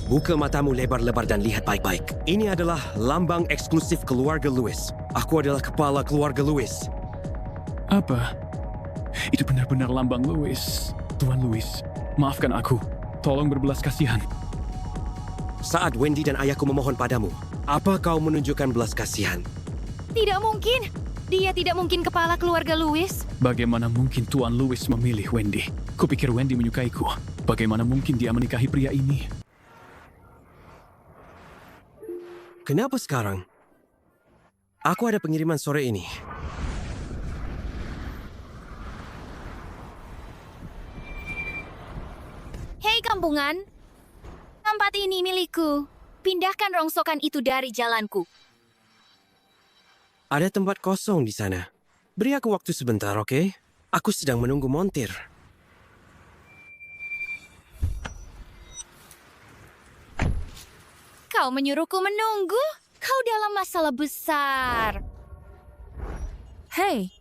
Buka matamu lebar-lebar dan lihat baik-baik. Ini adalah lambang eksklusif keluarga Lewis. Aku adalah kepala keluarga Lewis. Apa? Itu benar-benar lambang Lewis. Tuan Lewis, maafkan aku. Tolong berbelas kasihan. Saat Wendy dan ayahku memohon padamu, apa kau menunjukkan belas kasihan? Tidak mungkin. Dia tidak mungkin kepala keluarga Lewis. Bagaimana mungkin Tuan Lewis memilih Wendy? Kupikir Wendy menyukaiku. Bagaimana mungkin dia menikahi pria ini? Kenapa sekarang? Aku ada pengiriman sore ini. Hei kampungan, tempat ini milikku. Pindahkan rongsokan itu dari jalanku. Ada tempat kosong di sana. Beri aku waktu sebentar, oke? Aku sedang menunggu montir. Kau menyuruhku menunggu? Kau dalam masalah besar. Hei.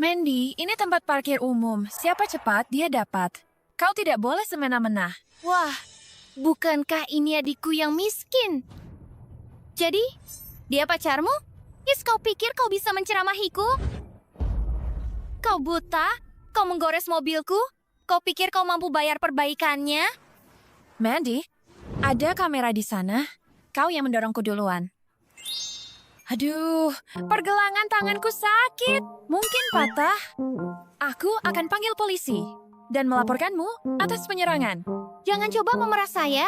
Mandy, ini tempat parkir umum. Siapa cepat, dia dapat. Kau tidak boleh semena-mena. Wah, bukankah ini adikku yang miskin? Jadi, dia pacarmu? Yes, kau pikir kau bisa menceramahiku? Kau buta? Kau menggores mobilku? Kau pikir kau mampu bayar perbaikannya? Mandy, ada kamera di sana. Kau yang mendorongku duluan. Aduh, pergelangan tanganku sakit. Mungkin patah. Aku akan panggil polisi dan melaporkanmu atas penyerangan. Jangan coba memerah saya.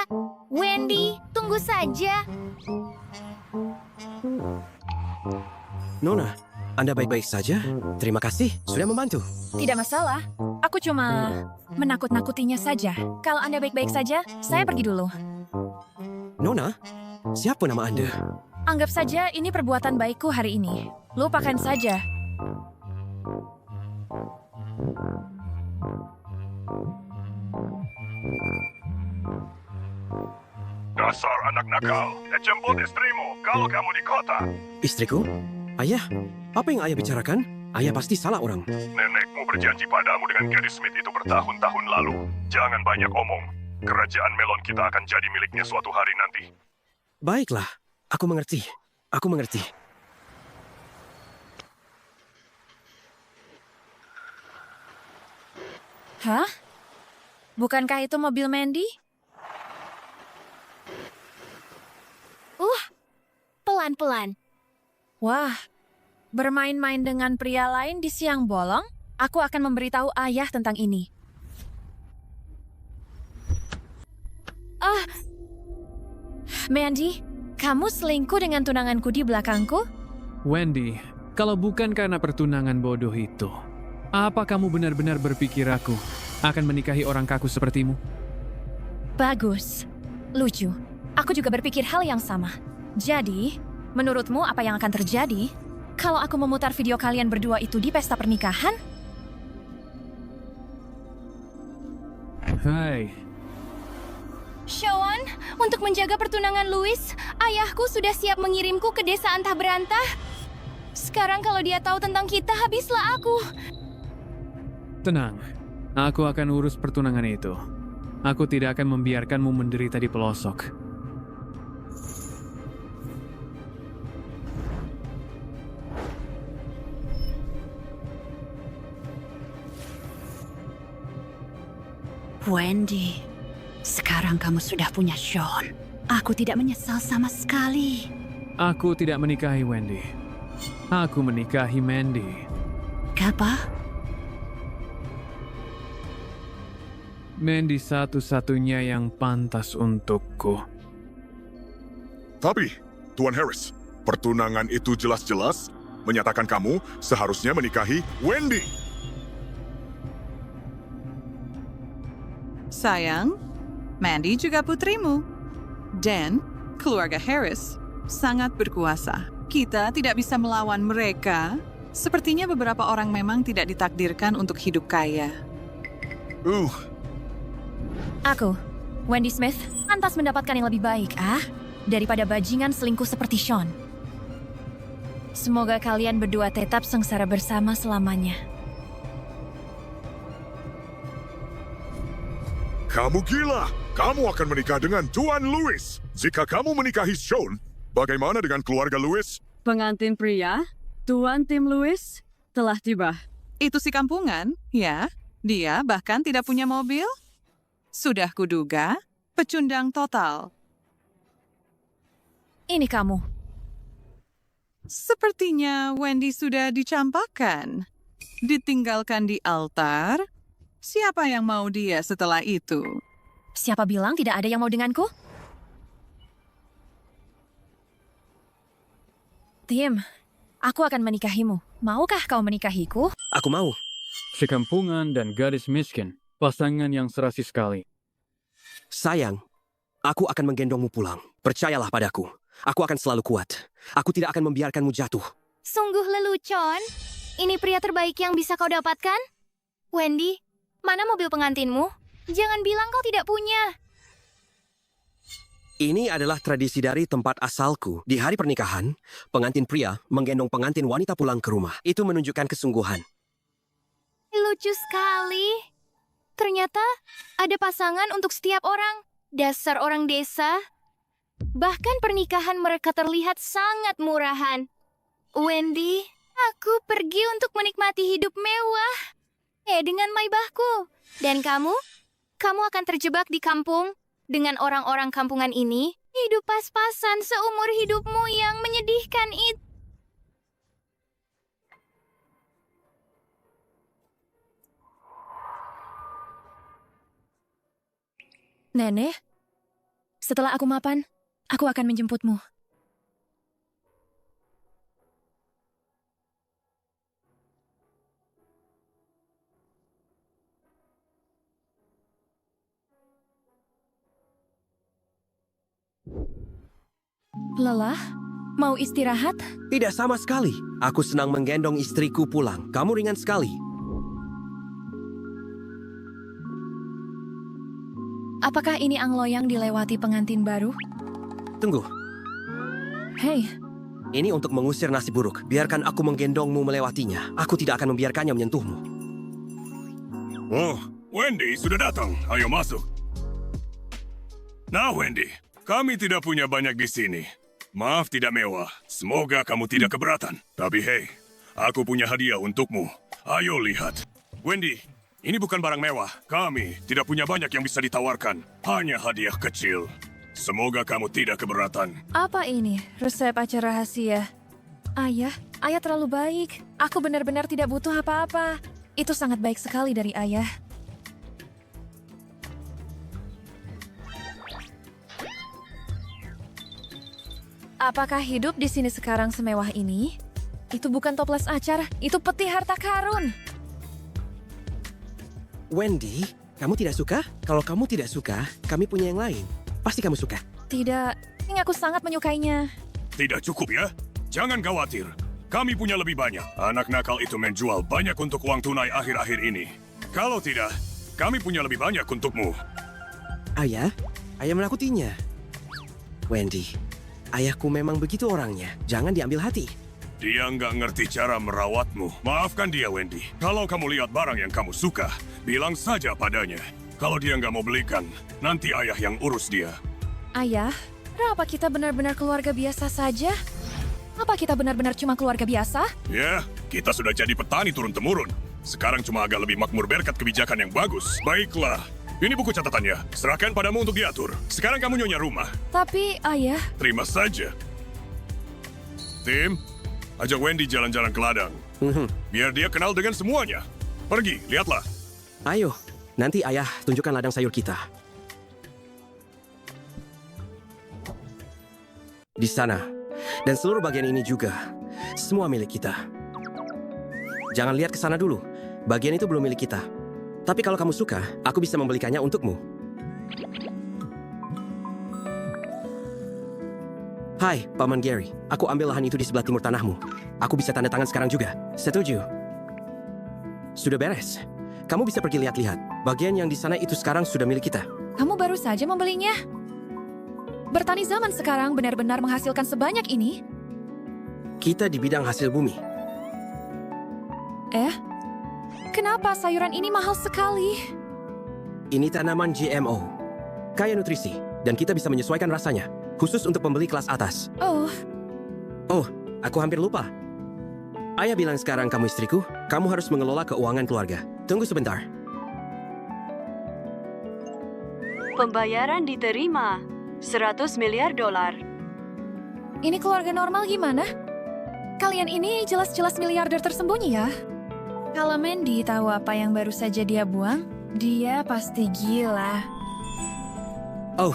Wendy, tunggu saja. Nona, Anda baik-baik saja? Terima kasih, sudah membantu. Tidak masalah. Aku cuma menakut-nakutinya saja. Kalau Anda baik-baik saja, saya pergi dulu. Nona, siapa nama Anda? Anggap saja ini perbuatan baikku hari ini. Lupakan saja. Dasar anak nakal, jemput istrimu kalau kamu di kota. Istriku? Ayah, apa yang ayah bicarakan? Ayah pasti salah orang. Nenekmu berjanji padamu dengan Gary Smith itu bertahun-tahun lalu. Jangan banyak omong. Kerajaan Melon kita akan jadi miliknya suatu hari nanti. Baiklah, aku mengerti. Aku mengerti. Hah? Bukankah itu mobil Mandy? Pelan-pelan. Wah, bermain-main dengan pria lain di siang bolong? Aku akan memberitahu ayah tentang ini. Mandy, kamu selingkuh dengan tunanganku di belakangku? Wendy, kalau bukan karena pertunangan bodoh itu, apa kamu benar-benar berpikir aku akan menikahi orang kaku sepertimu? Bagus. Lucu. Aku juga berpikir hal yang sama. Jadi, menurutmu apa yang akan terjadi kalau aku memutar video kalian berdua itu di pesta pernikahan? Hai. Sean, untuk menjaga pertunangan Louis, ayahku sudah siap mengirimku ke desa antah berantah. Sekarang kalau dia tahu tentang kita, habislah aku. Tenang, aku akan urus pertunangan itu. Aku tidak akan membiarkanmu menderita di pelosok. Wendy, sekarang kamu sudah punya Sean. Aku tidak menyesal sama sekali. Aku tidak menikahi Wendy. Aku menikahi Mandy. Apa? Mandy satu-satunya yang pantas untukku. Tapi, Tuan Harris, pertunangan itu jelas-jelas menyatakan kamu seharusnya menikahi Wendy. Sayang, Mandy juga putrimu. Dan keluarga Harris sangat berkuasa. Kita tidak bisa melawan mereka. Sepertinya beberapa orang memang tidak ditakdirkan untuk hidup kaya. Aku, Wendy Smith, pantas mendapatkan yang lebih baik, daripada bajingan selingkuh seperti Sean. Semoga kalian berdua tetap sengsara bersama selamanya. Kamu gila! Kamu akan menikah dengan Tuan Louis. Jika kamu menikahi Sean, bagaimana dengan keluarga Louis? Pengantin pria, Tuan Tim Louis, telah tiba. Itu si kampungan, ya. Dia bahkan tidak punya mobil. Sudah kuduga, pecundang total. Ini kamu. Sepertinya Wendy sudah dicampakkan. Ditinggalkan di altar. Siapa yang mau dia setelah itu? Siapa bilang tidak ada yang mau denganku? Tim, aku akan menikahimu. Maukah kau menikahiku? Aku mau. Sekampungan dan gadis miskin, pasangan yang serasi sekali. Sayang, aku akan menggendongmu pulang. Percayalah padaku. Aku akan selalu kuat. Aku tidak akan membiarkanmu jatuh. Sungguh lelucon. Ini pria terbaik yang bisa kau dapatkan? Wendy, mana mobil pengantinmu? Jangan bilang kau tidak punya. Ini adalah tradisi dari tempat asalku. Di hari pernikahan, pengantin pria menggendong pengantin wanita pulang ke rumah. Itu menunjukkan kesungguhan. Lucu sekali. Ternyata ada pasangan untuk setiap orang. Dasar orang desa. Bahkan pernikahan mereka terlihat sangat murahan. Wendy, aku pergi untuk menikmati hidup mewah. Dengan maibahku. Dan kamu? Kamu akan terjebak di kampung dengan orang-orang kampungan ini. Hidup pas-pasan seumur hidupmu yang menyedihkan itu. Nenek, setelah aku mapan, aku akan menjemputmu. Lelah? Mau istirahat? Tidak sama sekali. Aku senang menggendong istriku pulang. Kamu ringan sekali. Apakah ini anglo yang dilewati pengantin baru? Tunggu, Hei, ini untuk mengusir nasib buruk. Biarkan aku menggendongmu melewatinya. Aku tidak akan membiarkannya menyentuhmu. Oh, Wendy sudah datang. Ayo masuk. Nah, Wendy, kami tidak punya banyak di sini. Maaf tidak mewah. Semoga kamu tidak keberatan. Tapi hei, aku punya hadiah untukmu. Ayo lihat. Wendy, ini bukan barang mewah. Kami tidak punya banyak yang bisa ditawarkan. Hanya hadiah kecil. Semoga kamu tidak keberatan. apa ini? Resep acara rahasia. Ayah terlalu baik. Aku benar-benar tidak butuh apa-apa. Itu sangat baik sekali dari ayah. Apakah hidup di sini sekarang semewah ini? Itu bukan toples acar, itu peti harta karun. Wendy, kamu tidak suka? Kalau kamu tidak suka, kami punya yang lain. Pasti kamu suka. Tidak, ini aku sangat menyukainya. Tidak cukup ya? Jangan khawatir. Kami punya lebih banyak. Anak nakal itu menjual banyak untuk uang tunai akhir-akhir ini. Kalau tidak, kami punya lebih banyak untukmu. Ayah menakutinya. Wendy, ayahku memang begitu orangnya. Jangan diambil hati. Dia nggak ngerti cara merawatmu. Maafkan dia, Wendy. Kalau kamu lihat barang yang kamu suka, bilang saja padanya. Kalau dia nggak mau belikan, nanti ayah yang urus dia. Ayah, apa kita benar-benar keluarga biasa saja? Apa kita benar-benar cuma keluarga biasa? Ya, kita sudah jadi petani turun-temurun. Sekarang cuma agak lebih makmur berkat kebijakan yang bagus. Baiklah, ini buku catatannya. Serahkan padamu untuk diatur. Sekarang kamu nyonya rumah. Tapi, ayah, Terima saja. Tim, ajak Wendy jalan-jalan ke ladang. Biar dia kenal dengan semuanya. Pergi, lihatlah. Ayo, nanti ayah tunjukkan ladang sayur kita. Di sana. Dan seluruh bagian ini juga. Semua milik kita. Jangan lihat ke sana dulu. Bagian itu belum milik kita. Tapi kalau kamu suka, aku bisa membelikannya untukmu. Hai, Paman Gary. Aku ambil lahan itu di sebelah timur tanahmu. Aku bisa tanda tangan sekarang juga. Setuju. Sudah beres. Kamu bisa pergi lihat-lihat. Bagian yang di sana itu sekarang sudah milik kita. kamu baru saja membelinya? Bertani zaman sekarang benar-benar menghasilkan sebanyak ini? Kita di bidang hasil bumi. Kenapa sayuran ini mahal sekali? Ini tanaman GMO. Kaya nutrisi, dan kita bisa menyesuaikan rasanya. Khusus untuk pembeli kelas atas. Oh, Oh, aku hampir lupa. Ayah bilang sekarang kamu istriku, kamu harus mengelola keuangan keluarga. Tunggu sebentar. Pembayaran diterima. 100 miliar dolar. ini keluarga normal gimana? Kalian ini jelas-jelas miliarder tersembunyi ya. Kalau Mandy tahu apa yang baru saja dia buang, dia pasti gila. Oh,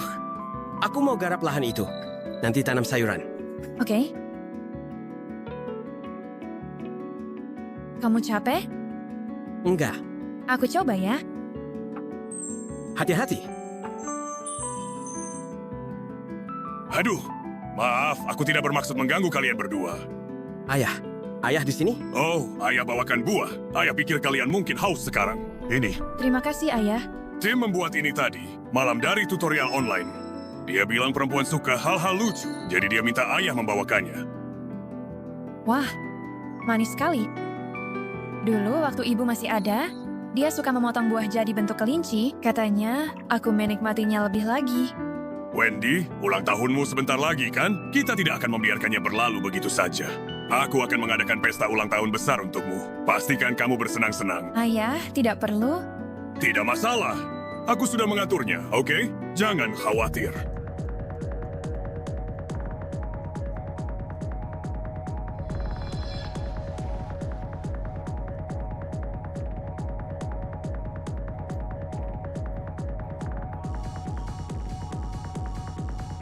aku mau garap lahan itu. Nanti tanam sayuran. Oke. Kamu capek? Enggak, Aku coba ya. hati-hati. Aduh, maaf, aku tidak bermaksud mengganggu kalian berdua. Ayah di sini? Oh, ayah bawakan buah. Ayah pikir kalian mungkin haus sekarang. Ini, Terima kasih, Ayah. Tim membuat ini tadi, malam dari tutorial online. Dia bilang perempuan suka hal-hal lucu, jadi dia minta ayah membawakannya. Wah, manis sekali. Dulu waktu ibu masih ada, dia suka memotong buah jadi bentuk kelinci. Katanya, aku menikmatinya lebih lagi. Wendy, ulang tahunmu sebentar lagi kan? Kita tidak akan membiarkannya berlalu begitu saja. Aku akan mengadakan pesta ulang tahun besar untukmu. Pastikan kamu bersenang-senang. Ayah, tidak perlu. Tidak masalah. Aku sudah mengaturnya, oke? Jangan khawatir.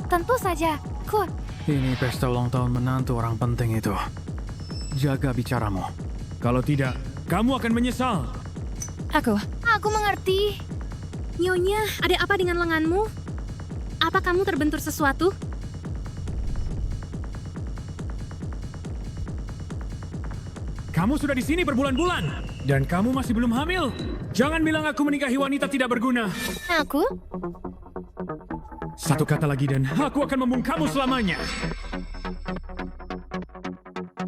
Tentu saja. Ini pesta ulang tahun menantu orang penting itu. Jaga bicaramu. Kalau tidak, kamu akan menyesal. Aku mengerti. Nyonya, ada apa dengan lenganmu? Apa kamu terbentur sesuatu? Kamu sudah di sini berbulan-bulan. Dan kamu masih belum hamil. Jangan bilang aku menikahi wanita tidak berguna. Aku? Satu kata lagi dan aku akan membungkamu selamanya.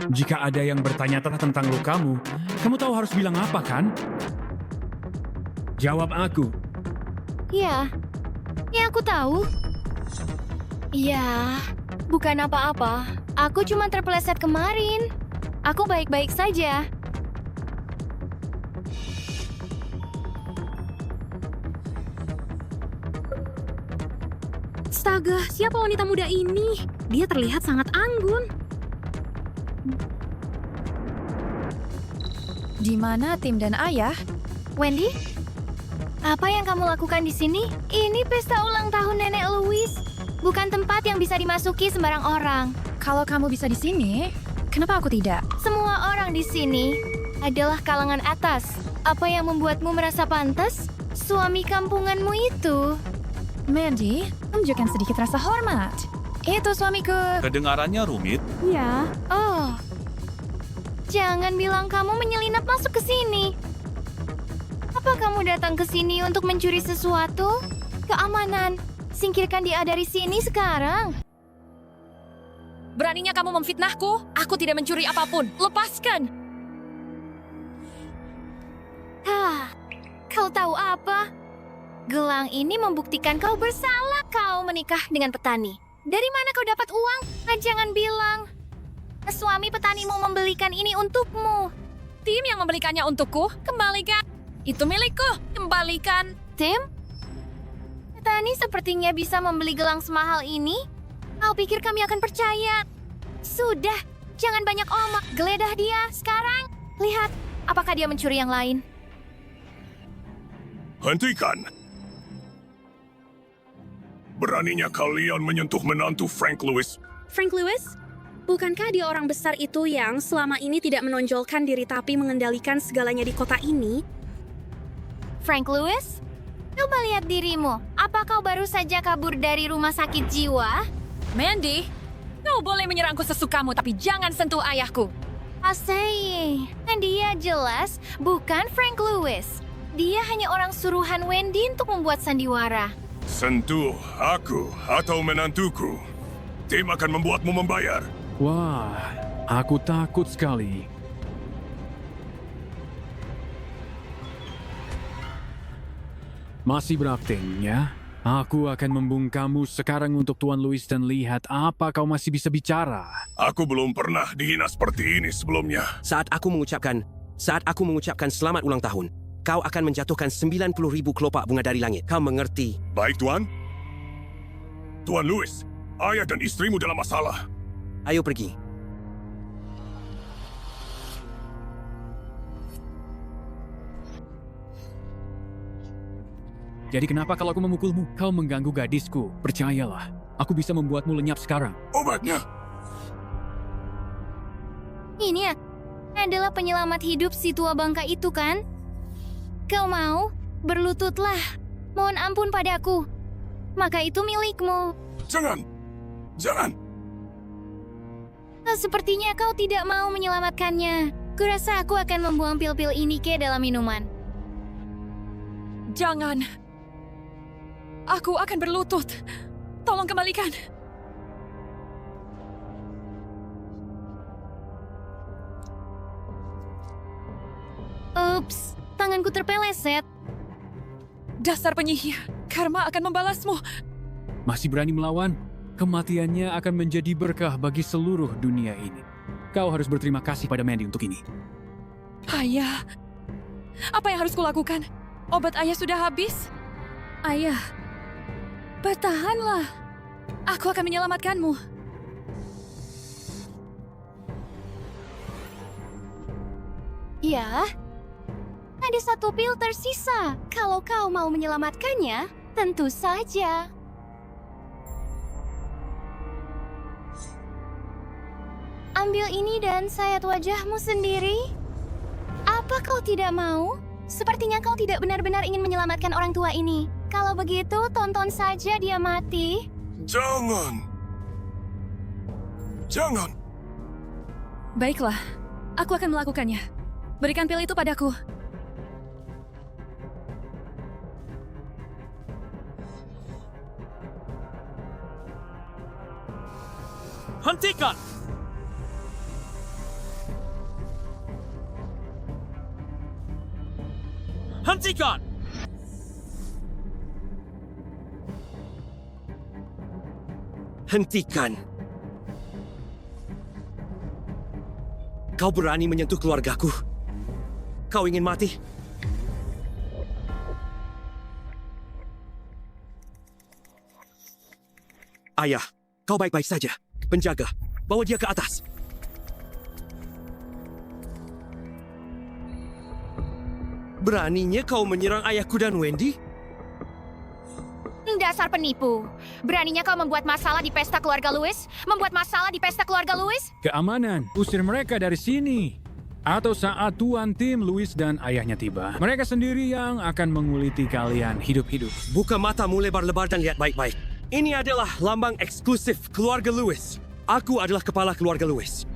Jika ada yang bertanya-tanya tentang lukamu, kamu tahu harus bilang apa kan? Jawab aku. Ya. Ya, aku tahu. Ya, bukan apa-apa. Aku cuma terpeleset kemarin. Aku baik-baik saja. Astaga, siapa wanita muda ini? Dia terlihat sangat anggun. Di mana Tim dan Ayah? Wendy, apa yang kamu lakukan di sini? Ini pesta ulang tahun Nenek Louis. Bukan tempat yang bisa dimasuki sembarang orang. Kalau kamu bisa di sini, kenapa aku tidak? Semua orang di sini adalah kalangan atas. Apa yang membuatmu merasa pantas? Suami kampunganmu itu. Mandy, tunjukkan sedikit rasa hormat. Itu suamiku. Kedengarannya rumit. Ya, Oh, jangan bilang kamu menyelinap masuk ke sini. Apa kamu datang ke sini untuk mencuri sesuatu? Keamanan. Singkirkan dia dari sini sekarang. Beraninya kamu memfitnahku? Aku tidak mencuri apapun. Lepaskan! Kau tahu apa? Gelang ini membuktikan kau bersalah. Kau menikah dengan petani. Dari mana kau dapat uang? Jangan bilang. Suami petanimu membelikan ini untukmu. Tim yang membelikannya untukku, kembalikan. Itu milikku, kembalikan. Tim? Petani sepertinya bisa membeli gelang semahal ini. Kau pikir kami akan percaya? Sudah, jangan banyak omong. Geledah dia sekarang. Lihat, apakah dia mencuri yang lain? Hentikan! Beraninya kalian menyentuh menantu Frank Louis. Frank Louis? Bukankah dia orang besar itu yang selama ini tidak menonjolkan diri tapi mengendalikan segalanya di kota ini? Frank Louis? Coba lihat dirimu. Apa kau baru saja kabur dari rumah sakit jiwa? Mandy, kau boleh menyerangku sesukamu, tapi jangan sentuh ayahku. Asai, dan dia jelas bukan Frank Louis. Dia hanya orang suruhan Wendy untuk membuat sandiwara. Sentuh aku atau menantuku. Tim akan membuatmu membayar. Wah, aku takut sekali. Masih berakting, ya? Aku akan membungkamu sekarang untuk Tuan Louis dan lihat apa kau masih bisa bicara. Aku belum pernah dihina seperti ini sebelumnya. Saat aku mengucapkan selamat ulang tahun, kau akan menjatuhkan 90.000 kelopak bunga dari langit. Kau mengerti? Baik, Tuan. Tuan Louis, ayah dan istrimu dalam masalah. Ayo pergi. Jadi kenapa kalau aku memukulmu? Kau mengganggu gadisku. Percayalah, aku bisa membuatmu lenyap sekarang. Obatnya. Ini adalah penyelamat hidup si tua bangka itu, kan? Kau mau? Berlututlah. Mohon ampun padaku. Maka itu milikmu. Jangan. Jangan. Sepertinya kau tidak mau menyelamatkannya. Kurasa aku akan membuang pil-pil ini ke dalam minuman. Jangan. Aku akan berlutut. Tolong kembalikan. Ups, tanganku terpeleset. Dasar penyihir. Karma akan membalasmu. Masih berani melawan? Kematiannya akan menjadi berkah bagi seluruh dunia ini. Kau harus berterima kasih pada Mandy untuk ini. Ayah. Apa yang harus kulakukan? Obat ayah sudah habis? Ayah. Bertahanlah. Aku akan menyelamatkanmu. Ya, ada satu pil tersisa. Kalau kau mau menyelamatkannya, tentu saja. Ambil ini dan sayat wajahmu sendiri. Apa kau tidak mau? Sepertinya kau tidak benar-benar ingin menyelamatkan orang tua ini. Kalau begitu, tonton saja dia mati. Jangan. Jangan. Baiklah. Aku akan melakukannya. Berikan pil itu padaku. Hentikan! Hentikan! Hentikan. Kau berani menyentuh keluargaku? Kau ingin mati? Ayah, kau baik-baik saja. Penjaga, bawa dia ke atas. Beraninya kau menyerang ayahku dan Wendy? Dasar penipu. Beraninya kau membuat masalah di pesta keluarga Louis? Membuat masalah di pesta keluarga Louis? Keamanan, usir mereka dari sini. Atau saat Tuan Tim, Louis dan ayahnya tiba, mereka sendiri yang akan menguliti kalian hidup-hidup. Buka matamu lebar-lebar dan lihat baik-baik. Ini adalah lambang eksklusif keluarga Louis. Aku adalah kepala keluarga Louis.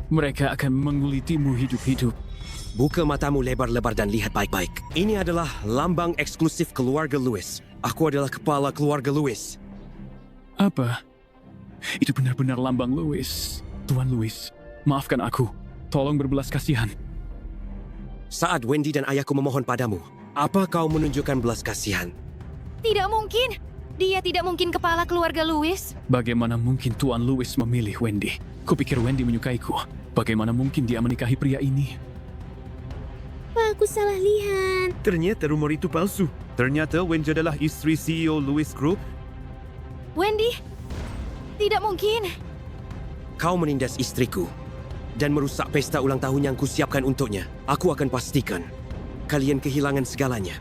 Mereka akan mengulitimu hidup-hidup. Buka matamu lebar-lebar dan lihat baik-baik. Ini adalah lambang eksklusif keluarga Louis. Aku adalah kepala keluarga Louis. Apa? Itu benar-benar lambang Louis. Tuan Louis, maafkan aku. Tolong berbelas kasihan. Saat Wendy dan ayahku memohon padamu, apa kau menunjukkan belas kasihan? Tidak mungkin. Dia tidak mungkin kepala keluarga Louis. Bagaimana mungkin Tuan Louis memilih Wendy? Kupikir Wendy menyukaiku. Bagaimana mungkin dia menikahi pria ini? Aku salah lihat. Ternyata rumor itu palsu. Ternyata Wendy adalah istri CEO Louis Group. Wendy, tidak mungkin. Kau menindas istriku dan merusak pesta ulang tahun yang kusiapkan untuknya. Aku akan pastikan kalian kehilangan segalanya.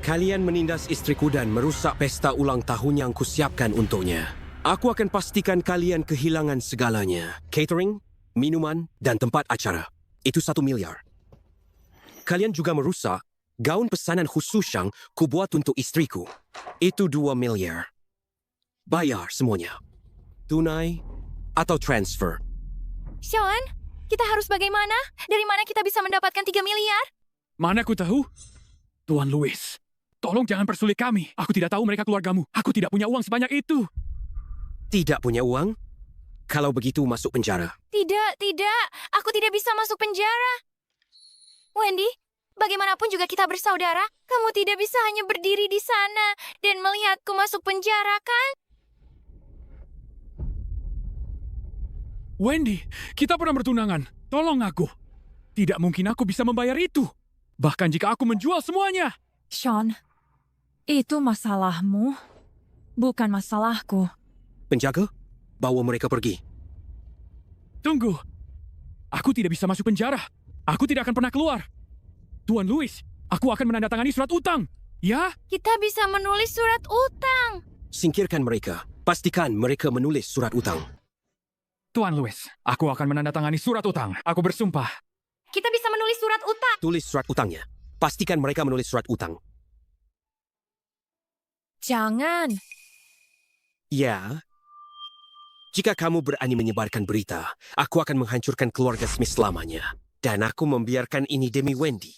Kalian menindas istriku dan merusak pesta ulang tahun yang kusiapkan untuknya. Aku akan pastikan kalian kehilangan segalanya. Catering, minuman, dan tempat acara. Itu 1 miliar. Kalian juga merusak gaun pesanan khusus yang kubuat untuk istriku. Itu 2 miliar. Bayar semuanya. Tunai atau transfer. Sean, kita harus bagaimana? Dari mana kita bisa mendapatkan 3 miliar? Mana ku tahu? Tuan Louis, tolong jangan persulit kami. Aku tidak tahu mereka keluargamu. Aku tidak punya uang sebanyak itu. Tidak punya uang? Kalau begitu masuk penjara. Tidak. Aku tidak bisa masuk penjara. Wendy, Bagaimanapun juga kita bersaudara. Kamu tidak bisa hanya berdiri di sana dan melihatku masuk penjara, kan? Wendy, kita pernah bertunangan. Tolong aku. Tidak mungkin aku bisa membayar itu. Bahkan jika aku menjual semuanya. Sean, itu masalahmu, bukan masalahku. Penjaga, bawa mereka pergi. Tunggu. Aku tidak bisa masuk penjara. Aku tidak akan pernah keluar. Tuan Louis, aku akan menandatangani surat utang. Ya? Kita bisa menulis surat utang. Singkirkan mereka. Pastikan mereka menulis surat utang. Tuan Louis, aku akan menandatangani surat utang. Aku bersumpah. Kita bisa menulis surat utang. Tulis surat utangnya. Pastikan mereka menulis surat utang. Jangan. Ya. Jika kamu berani menyebarkan berita, aku akan menghancurkan keluarga Smith selamanya. Dan aku membiarkan ini demi Wendy.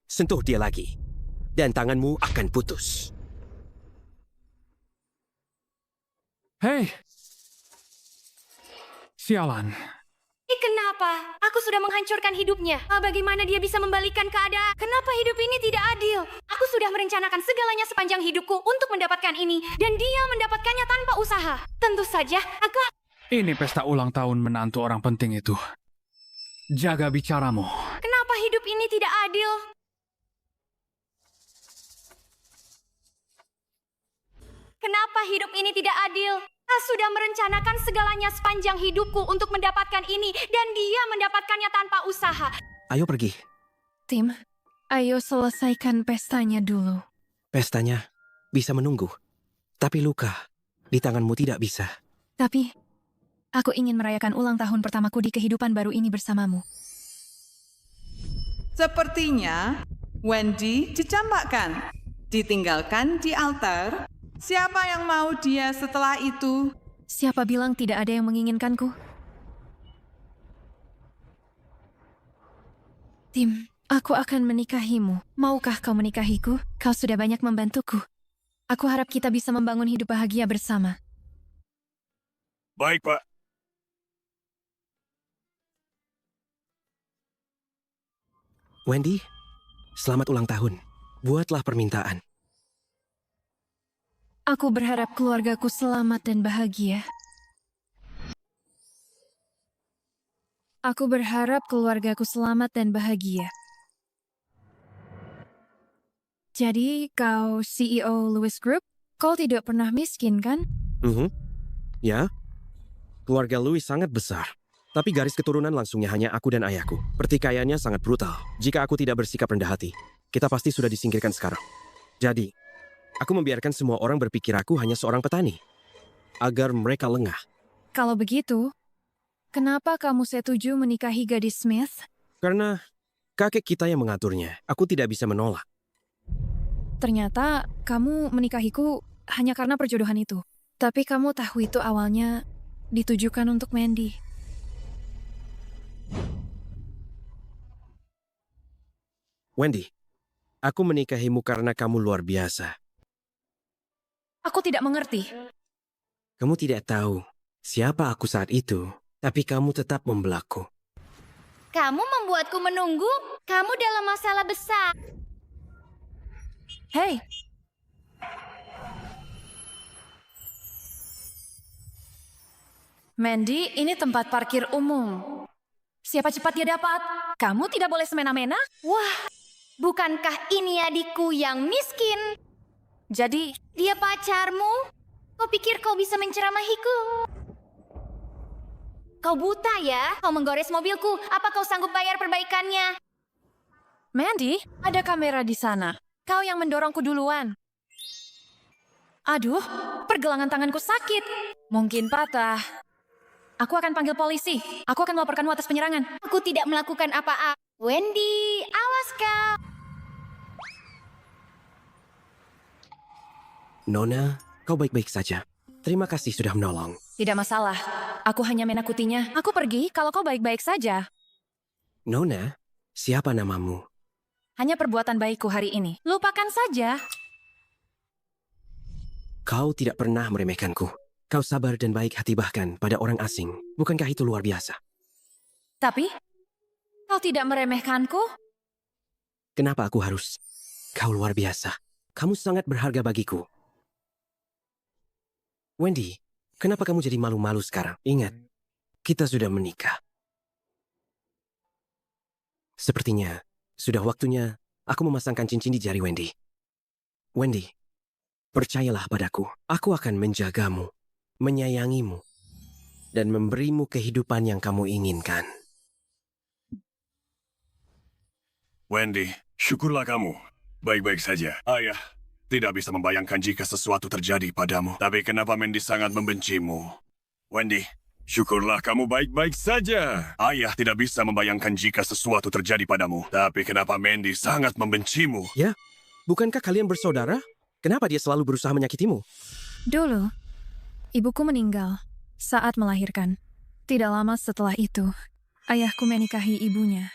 Sentuh dia lagi. Dan tanganmu akan putus. Hei. Sialan. Kenapa? Aku sudah menghancurkan hidupnya. Bagaimana dia bisa membalikan keadaan? Kenapa hidup ini tidak adil? Aku sudah merencanakan segalanya sepanjang hidupku untuk mendapatkan ini. Dan dia mendapatkannya tanpa usaha. Tentu saja, aku... Ini pesta ulang tahun menantu orang penting itu. Jaga bicaramu. Kenapa hidup ini tidak adil? Kenapa hidup ini tidak adil? Aku sudah merencanakan segalanya sepanjang hidupku untuk mendapatkan ini, dan dia mendapatkannya tanpa usaha. Ayo pergi. Tim, ayo selesaikan pestanya dulu. Pestanya bisa menunggu. Tapi luka di tanganmu tidak bisa. Tapi, aku ingin merayakan ulang tahun pertamaku di kehidupan baru ini bersamamu. Sepertinya Wendy dicambakkan, ditinggalkan di altar. Siapa yang mau dia setelah itu? Siapa bilang tidak ada yang menginginkanku? Tim, aku akan menikahimu. Maukah kau menikahiku? Kau sudah banyak membantuku. Aku harap kita bisa membangun hidup bahagia bersama. Baik, Pak. Wendy, selamat ulang tahun. Buatlah permintaan. Aku berharap keluargaku selamat dan bahagia. Aku berharap keluargaku selamat dan bahagia. Jadi, kau CEO Louis Group? Kau tidak pernah miskin, kan? Ya, keluarga Louis sangat besar. Tapi garis keturunan langsungnya hanya aku dan ayahku. Pertikaiannya sangat brutal. Jika aku tidak bersikap rendah hati, kita pasti sudah disingkirkan sekarang. Jadi, aku membiarkan semua orang berpikir aku hanya seorang petani. Agar mereka lengah. Kalau begitu, kenapa kamu setuju menikahi gadis Smith? Karena kakek kita yang mengaturnya, aku tidak bisa menolak. Ternyata kamu menikahiku hanya karena perjodohan itu. Tapi kamu tahu itu awalnya ditujukan untuk Mandy. Wendy, aku menikahimu karena kamu luar biasa. Aku tidak mengerti. Kamu tidak tahu siapa aku saat itu, tapi kamu tetap membelaku. Kamu membuatku menunggu. Kamu dalam masalah besar. Hei! Mandy, ini tempat parkir umum. Siapa cepat dia dapat? Kamu tidak boleh semena-mena. Wah, bukankah ini adikku yang miskin? Jadi, dia pacarmu? Kau pikir kau bisa menceramahiku? Kau buta ya? Kau menggores mobilku. Apa kau sanggup bayar perbaikannya? Mandy, ada kamera di sana. Kau yang mendorongku duluan. Aduh, pergelangan tanganku sakit. Mungkin patah. Aku akan panggil polisi. Aku akan melaporkanmu atas penyerangan. Aku tidak melakukan apa-apa. Wendy, awas kau. Nona, kau baik-baik saja. Terima kasih sudah menolong. Tidak masalah. Aku hanya menakutinya. Aku pergi kalau kau baik-baik saja. Nona, siapa namamu? Hanya perbuatan baikku hari ini. Lupakan saja. Kau tidak pernah meremehkanku. Kau sabar dan baik hati bahkan pada orang asing. Bukankah itu luar biasa? Tapi, kau tidak meremehkanku? Kenapa aku harus? Kau luar biasa. Kamu sangat berharga bagiku. Wendy, kenapa kamu jadi malu-malu sekarang? Ingat, kita sudah menikah. Sepertinya, sudah waktunya aku memasangkan cincin di jari Wendy. Wendy, percayalah padaku. Aku akan menjagamu, menyayangimu, dan memberimu kehidupan yang kamu inginkan. Wendy, syukurlah kamu. Baik-baik saja. Ayah tidak bisa membayangkan jika sesuatu terjadi padamu. Tapi kenapa Mandy sangat membencimu? Wendy, syukurlah kamu baik-baik saja. Ayah tidak bisa membayangkan jika sesuatu terjadi padamu. Tapi kenapa Mandy sangat membencimu? Ya, bukankah kalian bersaudara? Kenapa dia selalu berusaha menyakitimu? Dulu, ibuku meninggal saat melahirkan. Tidak lama setelah itu, ayahku menikahi ibunya.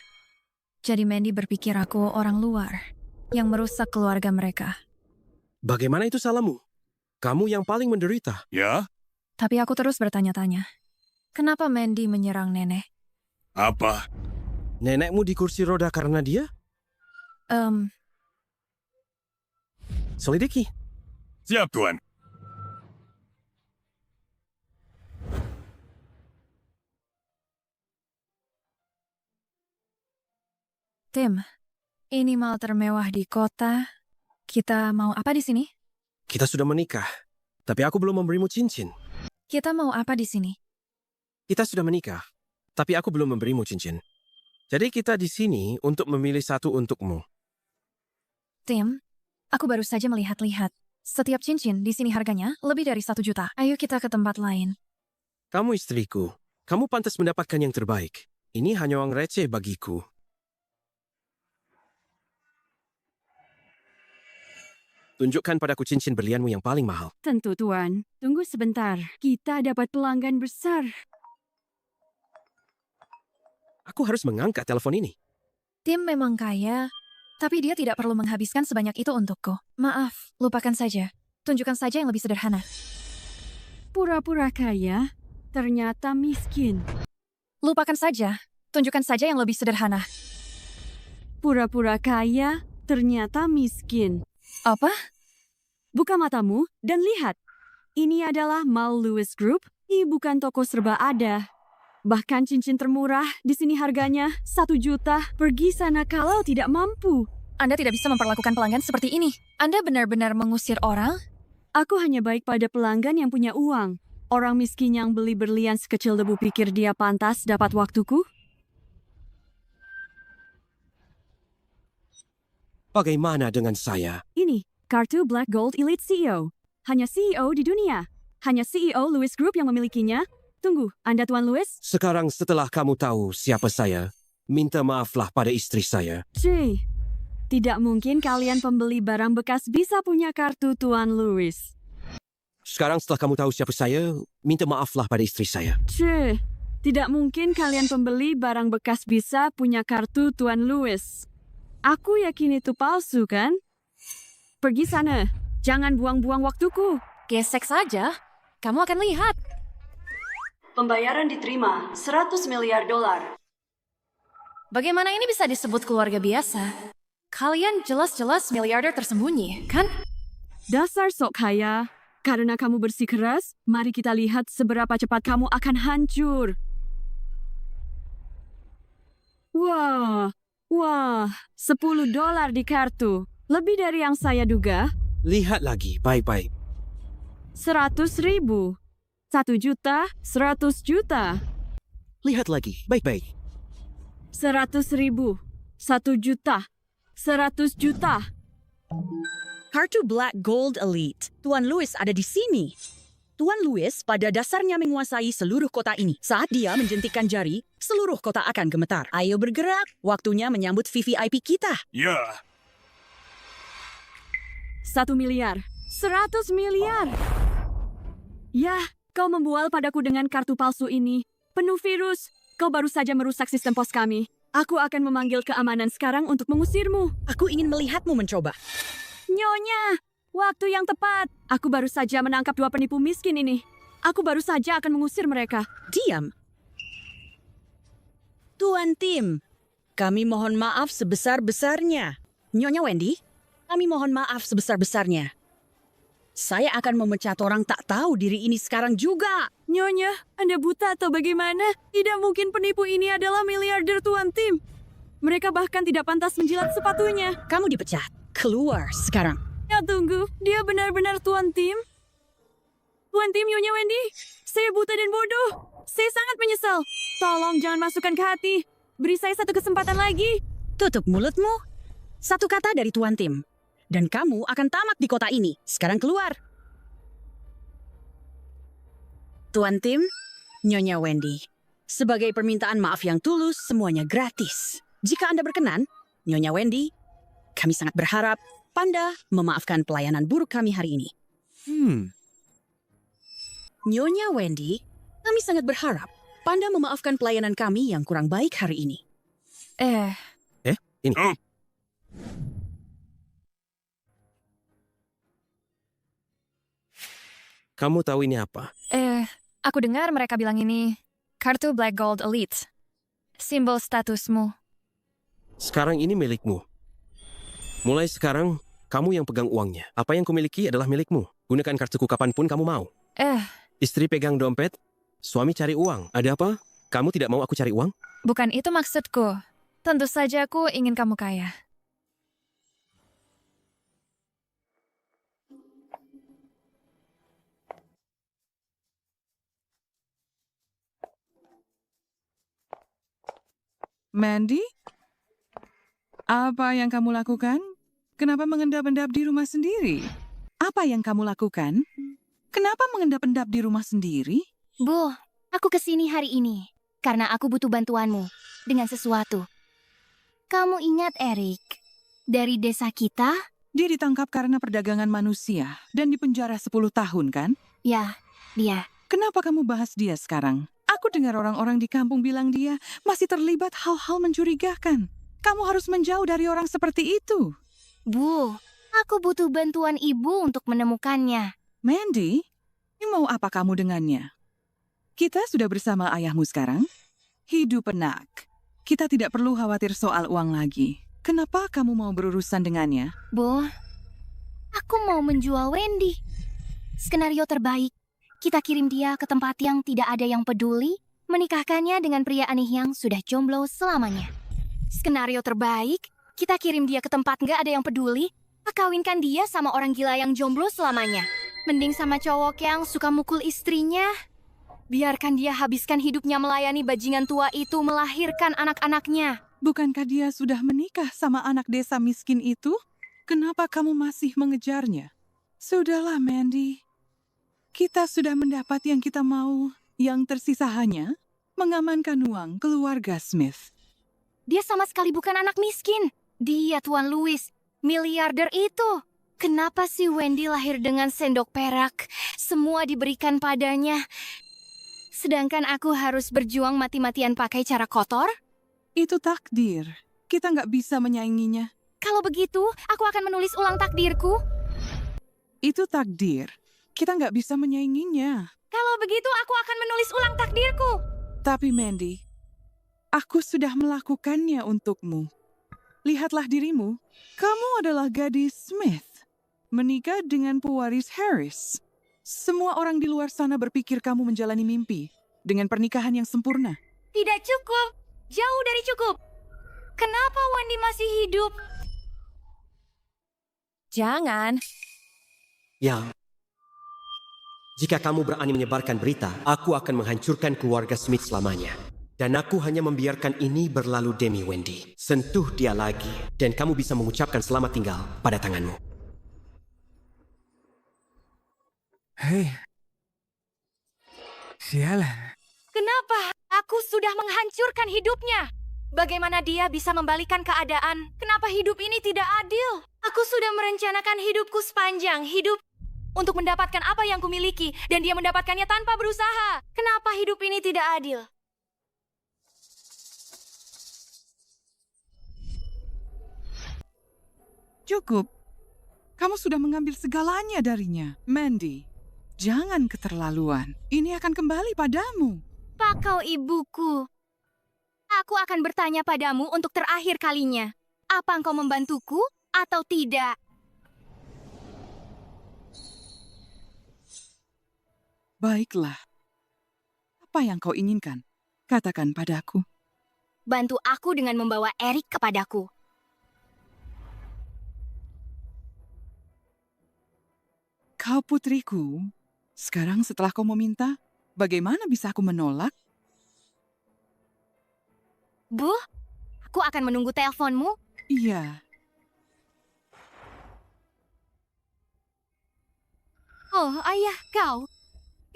Jadi Mandy berpikir aku orang luar yang merusak keluarga mereka. Bagaimana itu salahmu? Kamu yang paling menderita. Ya? Tapi aku terus bertanya-tanya, kenapa Mandy menyerang nenek? Apa? Nenekmu di kursi roda karena dia? Selidiki. Siap, Tuan. Tim, ini mal termewah di kota. Kita mau apa di sini? Kita sudah menikah, tapi aku belum memberimu cincin. Kita mau apa di sini? Kita sudah menikah, tapi aku belum memberimu cincin. Jadi kita di sini untuk memilih satu untukmu. Tim, aku baru saja melihat-lihat. Setiap cincin di sini harganya lebih dari 1 juta. Ayo kita ke tempat lain. Kamu istriku. Kamu pantas mendapatkan yang terbaik. Ini hanya uang receh bagiku. Tunjukkan padaku cincin berlianmu yang paling mahal. Tentu, Tuan. Tunggu sebentar. Kita dapat pelanggan besar. Aku harus mengangkat telepon ini. Tim memang kaya, tapi dia tidak perlu menghabiskan sebanyak itu untukku. Maaf, lupakan saja. Tunjukkan saja yang lebih sederhana. Pura-pura kaya, ternyata miskin. Lupakan saja. Tunjukkan saja yang lebih sederhana. Pura-pura kaya, ternyata miskin. Apa? Buka matamu dan lihat. Ini adalah Mal Lewis Group. Ini bukan toko serba ada. Bahkan cincin termurah di sini harganya 1 juta. Pergi sana kalau tidak mampu. Anda tidak bisa memperlakukan pelanggan seperti ini. Anda benar-benar mengusir orang? Aku hanya baik pada pelanggan yang punya uang. Orang miskin yang beli berlian sekecil debu pikir dia pantas dapat waktuku? Bagaimana dengan saya? Ini, kartu Black Gold Elite CEO. Hanya CEO di dunia. Hanya CEO Lewis Group yang memilikinya. Tunggu, Anda Tuan Lewis? Sekarang setelah kamu tahu siapa saya, minta maaflah pada istri saya. Tidak mungkin kalian pembeli barang bekas bisa punya kartu Tuan Lewis. Sekarang setelah kamu tahu siapa saya, minta maaflah pada istri saya. Tidak mungkin kalian pembeli barang bekas bisa punya kartu Tuan Lewis. Aku yakin itu palsu, kan? Pergi sana. Jangan buang-buang waktuku. Gesek saja. Kamu akan lihat. Pembayaran diterima, 100 miliar dolar. Bagaimana ini bisa disebut keluarga biasa? Kalian jelas-jelas miliarder tersembunyi, kan? Dasar sok kaya. Karena kamu bersikeras, mari kita lihat seberapa cepat kamu akan hancur. Wah, 10 dolar di kartu. Lebih dari yang saya duga. Lihat lagi, baik-baik. 100.000. 1 juta, 100 juta. Lihat lagi, baik-baik. 100.000. 1 juta. 100 juta. Kartu Black Gold Elite. Tuan Lewis ada di sini. Tuan Lewis pada dasarnya menguasai seluruh kota ini. Saat dia menjentikan jari, seluruh kota akan gemetar. Ayo bergerak. Waktunya menyambut VVIP kita. Ya. 1 miliar. 100 miliar. Ya, kau membual padaku dengan kartu palsu ini. Penuh virus. Kau baru saja merusak sistem pos kami. Aku akan memanggil keamanan sekarang untuk mengusirmu. Aku ingin melihatmu mencoba. Nyonya, waktu yang tepat. Aku baru saja menangkap 2 penipu miskin ini. Aku baru saja akan mengusir mereka. Diam. Tuan Tim, kami mohon maaf sebesar-besarnya. Nyonya Wendy, kami mohon maaf sebesar-besarnya. Saya akan memecat orang tak tahu diri ini sekarang juga. Nyonya, Anda buta atau bagaimana? Tidak mungkin penipu ini adalah miliarder Tuan Tim. Mereka bahkan tidak pantas menjilat sepatunya. Kamu dipecat. Keluar sekarang. Ya tunggu, dia benar-benar Tuan Tim? Tuan Tim, Nyonya Wendy, saya buta dan bodoh. Saya sangat menyesal. Tolong jangan masukkan ke hati. Beri saya satu kesempatan lagi. Tutup mulutmu. Satu kata dari Tuan Tim. Dan kamu akan tamat di kota ini. Sekarang keluar. Tuan Tim, Nyonya Wendy. Sebagai permintaan maaf yang tulus, semuanya gratis. Jika Anda berkenan, Nyonya Wendy, kami sangat berharap Panda memaafkan pelayanan buruk kami hari ini. Nyonya Wendy, kami sangat berharap Panda memaafkan pelayanan kami yang kurang baik hari ini. Ini. Kamu tahu ini apa? Aku dengar mereka bilang ini kartu Black Gold Elite. Simbol statusmu. Sekarang ini milikmu. Mulai sekarang, kamu yang pegang uangnya. Apa yang kumiliki adalah milikmu. Gunakan kartuku kapanpun kamu mau. Istri pegang dompet, suami cari uang. Ada apa? Kamu tidak mau aku cari uang? Bukan itu maksudku. Tentu saja aku ingin kamu kaya. Mandy? Apa yang kamu lakukan? Kenapa mengendap-endap di rumah sendiri? Apa yang kamu lakukan? Kenapa mengendap-endap di rumah sendiri? Bu, aku kesini hari ini karena aku butuh bantuanmu dengan sesuatu. Kamu ingat Eric dari desa kita? Dia ditangkap karena perdagangan manusia dan dipenjara 10 tahun, kan? Ya, dia. Kenapa kamu bahas dia sekarang? Aku dengar orang-orang di kampung bilang dia masih terlibat hal-hal mencurigakan. Kamu harus menjauh dari orang seperti itu. Bu, aku butuh bantuan ibu untuk menemukannya. Mandy, mau apa kamu dengannya? Kita sudah bersama ayahmu sekarang. Hidup enak. Kita tidak perlu khawatir soal uang lagi. Kenapa kamu mau berurusan dengannya? Bu, aku mau menjual Wendy. Skenario terbaik. Kita kirim dia ke tempat yang tidak ada yang peduli, menikahkannya dengan pria aneh yang sudah jomblo selamanya. Skenario terbaik, kita kirim dia ke tempat nggak ada yang peduli, kawinkan dia sama orang gila yang jomblo selamanya. Mending sama cowok yang suka mukul istrinya. Biarkan dia habiskan hidupnya melayani bajingan tua itu melahirkan anak-anaknya. Bukankah dia sudah menikah sama anak desa miskin itu? Kenapa kamu masih mengejarnya? Sudahlah, Mandy. Kita sudah mendapat yang kita mau. Yang tersisa hanya mengamankan uang keluarga Smith. Dia sama sekali bukan anak miskin. Dia Tuan Louis, miliarder itu. Kenapa si Wendy lahir dengan sendok perak? Semua diberikan padanya. Sedangkan aku harus berjuang mati-matian pakai cara kotor? Itu takdir. Kita nggak bisa menyainginya. Kalau begitu, aku akan menulis ulang takdirku. Itu takdir. Kita nggak bisa menyainginya. Kalau begitu, aku akan menulis ulang takdirku. Tapi Mandy, aku sudah melakukannya untukmu. Lihatlah dirimu. Kamu adalah gadis Smith. Menikah dengan pewaris Harris. Semua orang di luar sana berpikir kamu menjalani mimpi dengan pernikahan yang sempurna. Tidak cukup. Jauh dari cukup. Kenapa Wendy masih hidup? Jangan. Ya. Jika kamu berani menyebarkan berita, aku akan menghancurkan keluarga Smith selamanya. Dan aku hanya membiarkan ini berlalu demi Wendy. Sentuh dia lagi, dan kamu bisa mengucapkan selamat tinggal pada tanganmu. Hei. Sialah. Kenapa? Aku sudah menghancurkan hidupnya. Bagaimana dia bisa membalikan keadaan? Kenapa hidup ini tidak adil? Aku sudah merencanakan hidupku sepanjang hidup untuk mendapatkan apa yang kumiliki, dan dia mendapatkannya tanpa berusaha. Kenapa hidup ini tidak adil? Cukup. Kamu sudah mengambil segalanya darinya. Mandy, jangan keterlaluan. Ini akan kembali padamu. Pakau ibuku. Aku akan bertanya padamu untuk terakhir kalinya. Apa engkau membantuku atau tidak. Baiklah. Apa yang kau inginkan? Katakan padaku. Bantu aku dengan membawa Erik kepadaku. Kau putriku. Sekarang setelah kau meminta, bagaimana bisa aku menolak? Bu, aku akan menunggu teleponmu. Iya. Oh, ayah kau.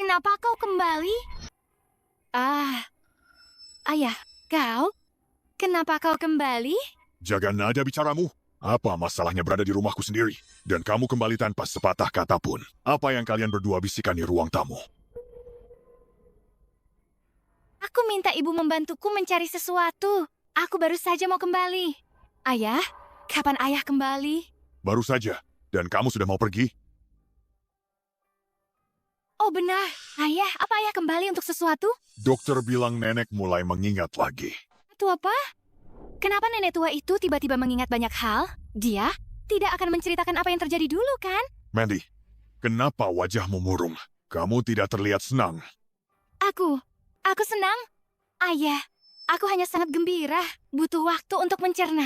Kenapa kau kembali? Ayah, kau? Kenapa kau kembali? Jaga nada bicaramu. Apa masalahnya berada di rumahku sendiri? Dan kamu kembali tanpa sepatah kata pun. Apa yang kalian berdua bisikan di ruang tamu? Aku minta ibu membantuku mencari sesuatu. Aku baru saja mau kembali. Ayah, kapan ayah kembali? Baru saja. Dan kamu sudah mau pergi? Oh benar. Ayah, apa ayah kembali untuk sesuatu? Dokter bilang nenek mulai mengingat lagi. Itu apa? Kenapa nenek tua itu tiba-tiba mengingat banyak hal? Dia tidak akan menceritakan apa yang terjadi dulu, kan? Mandy, kenapa wajahmu murung? Kamu tidak terlihat senang. Aku senang. Ayah, aku hanya sangat gembira. Butuh waktu untuk mencerna.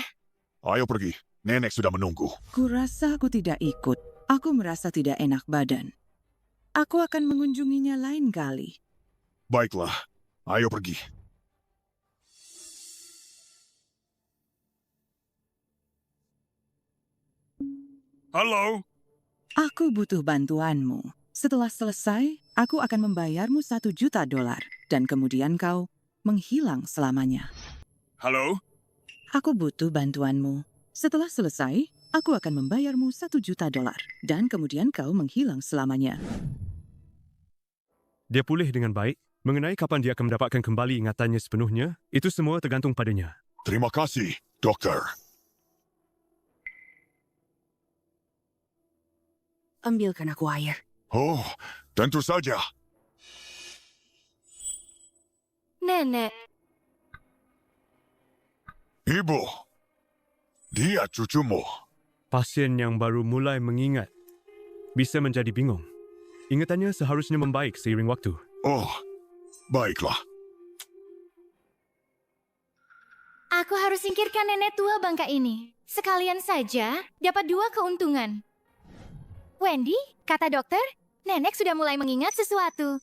Ayo pergi, nenek sudah menunggu. Kurasa aku tidak ikut. Aku merasa tidak enak badan. Aku akan mengunjunginya lain kali. Baiklah, ayo pergi. Halo? Aku butuh bantuanmu. Setelah selesai, aku akan membayarmu $1 juta dan kemudian kau menghilang selamanya. Halo? Aku butuh bantuanmu. Setelah selesai, aku akan membayarmu $1 juta dan kemudian kau menghilang selamanya. Dia pulih dengan baik. Mengenai kapan dia akan mendapatkan kembali ingatannya sepenuhnya, itu semua tergantung padanya. Terima kasih, dokter. Ambilkan aku air. Oh, tentu saja. Nenek, Ibu, dia cucumu. Pasien yang baru mulai mengingat bisa menjadi bingung. Ingatannya seharusnya membaik seiring waktu. Oh, baiklah. aku harus singkirkan nenek tua bangka ini. Sekalian saja dapat 2 keuntungan. Wendy, kata dokter, nenek sudah mulai mengingat sesuatu.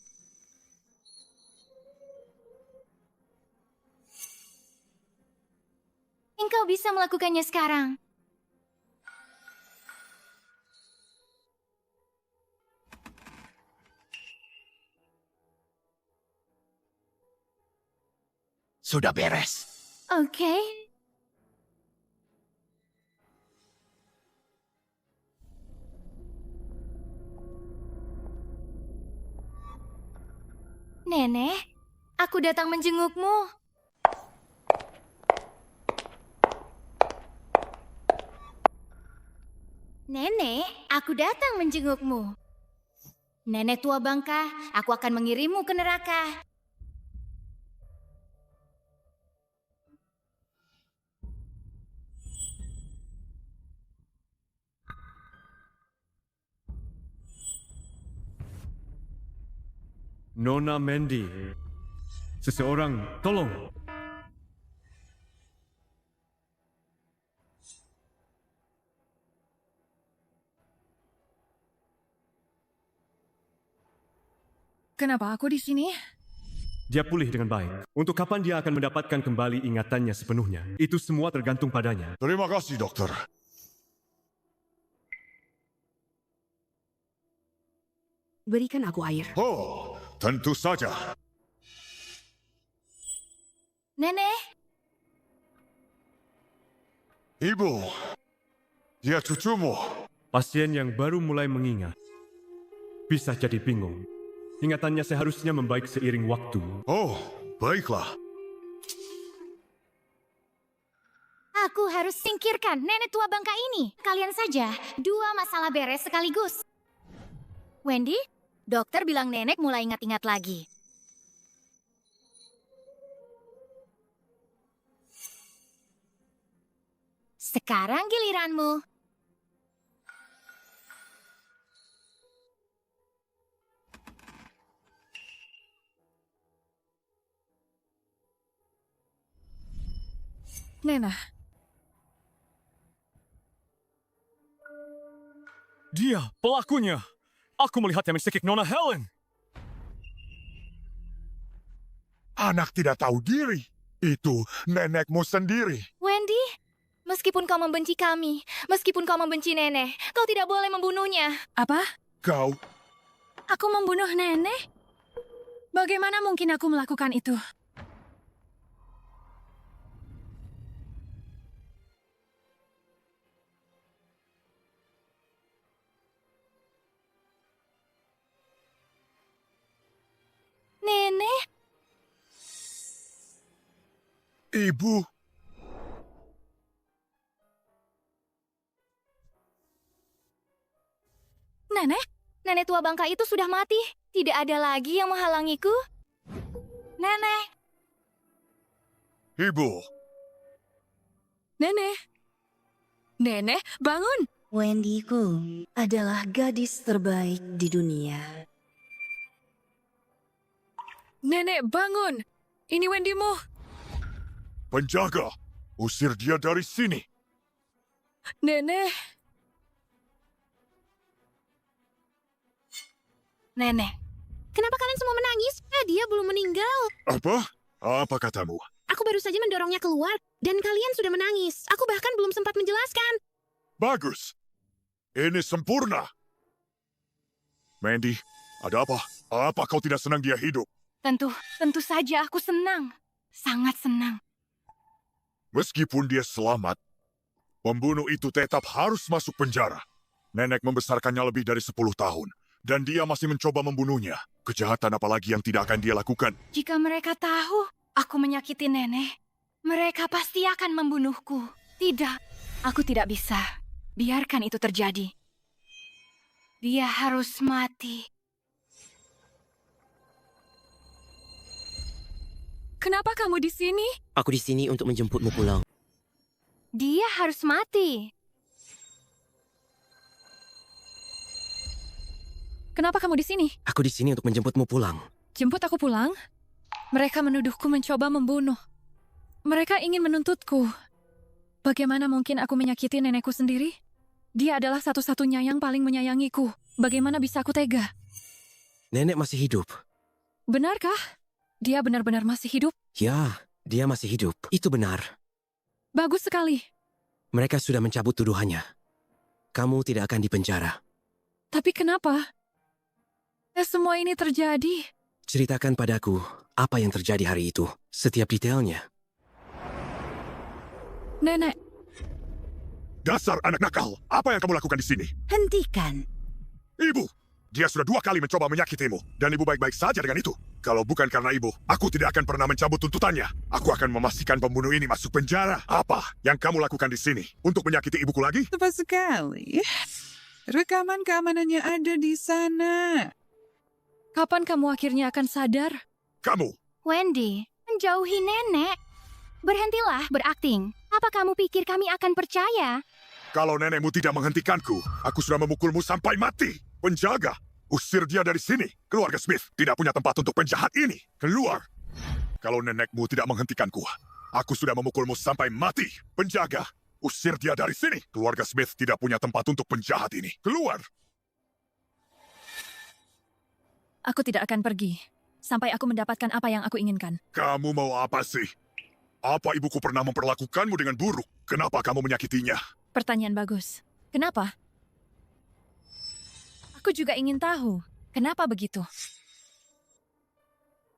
Engkau bisa melakukannya sekarang. Sudah beres. Oke. Nenek, aku datang menjengukmu. Nenek, aku datang menjengukmu. Nenek tua bangka, aku akan mengirimmu ke neraka. Nona Mandy. Seseorang, tolong. Kenapa aku di sini? Dia pulih dengan baik. Untuk kapan dia akan mendapatkan kembali ingatannya sepenuhnya, itu semua tergantung padanya. Terima kasih, dokter. Berikan aku air. Oh, tentu saja. Nenek, Ibu, dia cucumu. Pasien yang baru mulai mengingat bisa jadi bingung. Ingatannya seharusnya membaik seiring waktu. Oh, baiklah. aku harus singkirkan nenek tua bangka ini. Kalian saja, 2 masalah beres sekaligus. Wendy, dokter bilang nenek mulai ingat-ingat lagi. Sekarang giliranmu. Nena, Dia, pelakunya. Aku melihatnya mencekik Nona Helen. Anak tidak tahu diri. Itu nenekmu sendiri. Wendy, meskipun kau membenci kami, meskipun kau membenci nenek, kau tidak boleh membunuhnya. apa? Kau, Aku membunuh nenek? Bagaimana mungkin aku melakukan itu? Nenek, ibu, Nenek? nenek tua bangka itu sudah mati. Tidak ada lagi yang menghalangiku. Nenek, ibu. Nenek? Nenek, bangun! Wendyku adalah gadis terbaik di dunia. Nenek, bangun! Ini Wendymu. Penjaga, usir dia dari sini. Nenek, Nenek, kenapa kalian semua menangis? Dia belum meninggal. Apa? Apa katamu? Aku baru saja mendorongnya keluar, dan kalian sudah menangis. Aku bahkan belum sempat menjelaskan. Bagus. Ini sempurna. Mandy, ada apa? Apa kau tidak senang dia hidup? tentu saja aku senang. Sangat senang. Meskipun dia selamat, pembunuh itu tetap harus masuk penjara. Nenek membesarkannya lebih dari 10 tahun, dan dia masih mencoba membunuhnya. Kejahatan apalagi yang tidak akan dia lakukan? Jika mereka tahu aku menyakiti nenek, mereka pasti akan membunuhku. Tidak, aku tidak bisa. Biarkan itu terjadi. Dia harus mati. kenapa kamu di sini? Aku di sini untuk menjemputmu pulang. Dia harus mati. Kenapa kamu di sini? Aku di sini untuk menjemputmu pulang. Jemput aku pulang? Mereka menuduhku mencoba membunuh. Mereka ingin menuntutku. Bagaimana mungkin aku menyakiti nenekku sendiri? Dia adalah satu-satunya yang paling menyayangiku. Bagaimana bisa aku tega? Nenek masih hidup. Benarkah? Dia benar-benar masih hidup? Ya, dia masih hidup. Itu benar. Bagus sekali. Mereka sudah mencabut tuduhannya. Kamu tidak akan dipenjara. Tapi kenapa? Semua ini terjadi. Ceritakan padaku apa yang terjadi hari itu. Setiap detailnya. Nenek, Dasar anak nakal, apa yang kamu lakukan di sini? Hentikan. Ibu, dia sudah 2 kali mencoba menyakitimu, dan ibu baik-baik saja dengan itu. Kalau bukan karena ibu, aku tidak akan pernah mencabut tuntutannya. Aku akan memastikan pembunuh ini masuk penjara. Apa yang kamu lakukan di sini? Untuk menyakiti ibuku lagi? Tepat sekali. Rekaman keamanannya ada di sana. kapan kamu akhirnya akan sadar? Kamu, Wendy, menjauhi nenek. Berhentilah berakting. Apa kamu pikir kami akan percaya? kalau nenekmu tidak menghentikanku, aku sudah memukulmu sampai mati. Penjaga, usir dia dari sini. Keluarga Smith tidak punya tempat untuk penjahat ini. Keluar. Kalau nenekmu tidak menghentikanku, aku sudah memukulmu sampai mati. Penjaga, usir dia dari sini. Keluarga Smith tidak punya tempat untuk penjahat ini. Keluar. Aku tidak akan pergi. Sampai aku mendapatkan apa yang aku inginkan. Kamu mau apa sih? Apa ibuku pernah memperlakukanmu dengan buruk? Kenapa kamu menyakitinya? Pertanyaan bagus. Kenapa? Aku juga ingin tahu. Kenapa begitu?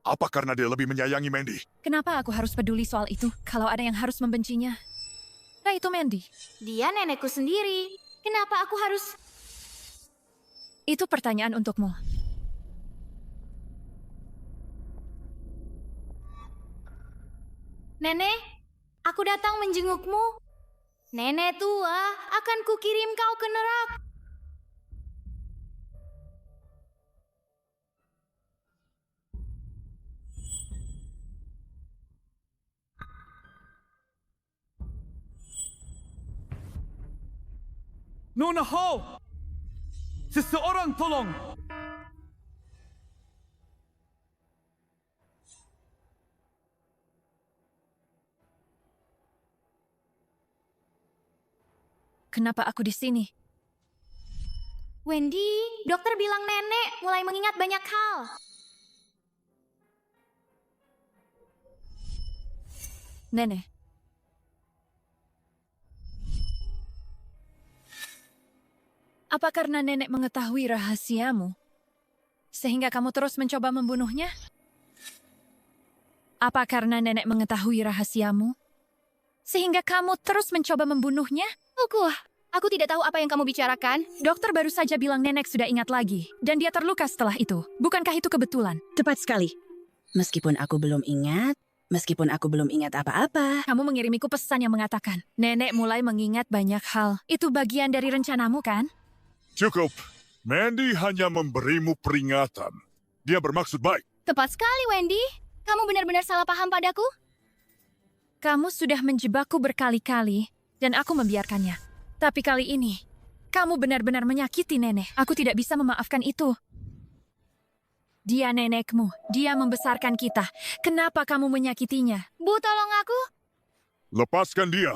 Apa karena dia lebih menyayangi Mandy? Kenapa aku harus peduli soal itu kalau ada yang harus membencinya? Nah, itu Mandy. Dia nenekku sendiri. Kenapa aku harus... Itu pertanyaan untukmu. Nenek, aku datang menjengukmu. Nenek tua, akan kukirim kau ke neraka. Nona Hall! Seseorang tolong! Kenapa aku di sini? Wendy, dokter bilang nenek mulai mengingat banyak hal. Nenek. Apa karena nenek mengetahui rahasiamu, sehingga kamu terus mencoba membunuhnya? Apa karena nenek mengetahui rahasiamu, sehingga kamu terus mencoba membunuhnya? Aku tidak tahu apa yang kamu bicarakan. Dokter baru saja bilang nenek sudah ingat lagi, dan dia terluka setelah itu. Bukankah itu kebetulan? Tepat sekali. Meskipun aku belum ingat apa-apa. Kamu mengirimiku pesan yang mengatakan, nenek mulai mengingat banyak hal. Itu bagian dari rencanamu, kan? Cukup. Mandy hanya memberimu peringatan. Dia bermaksud baik. Tepat sekali, Wendy. Kamu benar-benar salah paham padaku. Kamu sudah menjebakku berkali-kali, dan aku membiarkannya. Tapi kali ini, kamu benar-benar menyakiti nenek. Aku tidak bisa memaafkan itu. Dia nenekmu. Dia membesarkan kita. Kenapa kamu menyakitinya? Bu, tolong aku. Lepaskan dia.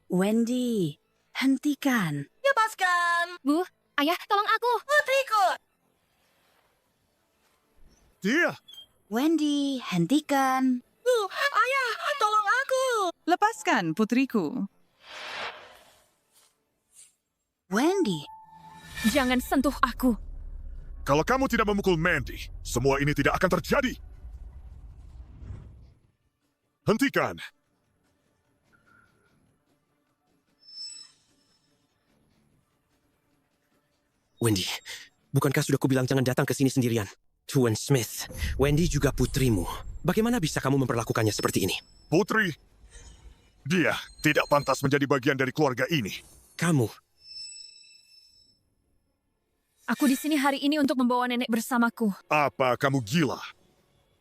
Wendy, hentikan. Lepaskan. Bu, ayah, tolong aku. Putriku. Dia. Wendy, hentikan. Ayah, tolong aku. Lepaskan putriku. Wendy. Jangan sentuh aku. Kalau kamu tidak memukul Mandy, semua ini tidak akan terjadi. Hentikan. Wendy, bukankah sudah kubilang jangan datang ke sini sendirian? Tuan Smith, Wendy juga putrimu. Bagaimana bisa kamu memperlakukannya seperti ini? Putri, dia tidak pantas menjadi bagian dari keluarga ini. Kamu. Aku di sini hari ini untuk membawa nenek bersamaku. Apa kamu gila?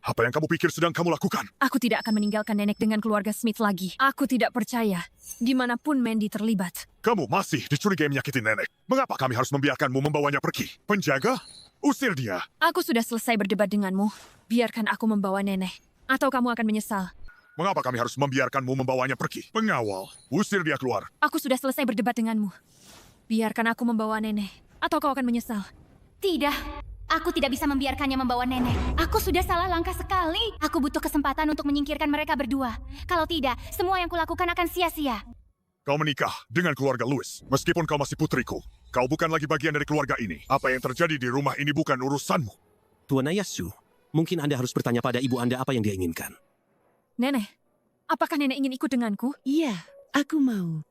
Apa yang kamu pikir sedang kamu lakukan? Aku tidak akan meninggalkan nenek dengan keluarga Smith lagi. Aku tidak percaya, dimanapun Mandy terlibat. Kamu masih dicurigai menyakiti nenek. Mengapa kami harus membiarkanmu membawanya pergi? Penjaga? Usir dia. Aku sudah selesai berdebat denganmu. Biarkan aku membawa nenek. Atau kamu akan menyesal. Mengapa kami harus membiarkanmu membawanya pergi? Pengawal, usir dia keluar. Aku sudah selesai berdebat denganmu. Biarkan aku membawa nenek. Atau kau akan menyesal. Tidak. Aku tidak bisa membiarkannya membawa nenek. Aku sudah salah langkah sekali. Aku butuh kesempatan untuk menyingkirkan mereka berdua. Kalau tidak, semua yang kulakukan akan sia-sia. Kau menikah dengan keluarga Lewis. Meskipun kau masih putriku, kau bukan lagi bagian dari keluarga ini. Apa yang terjadi di rumah ini bukan urusanmu. Tuan Ayasu, mungkin Anda harus bertanya pada ibu Anda apa yang dia inginkan. Nenek, apakah nenek ingin ikut denganku? Iya, aku mau.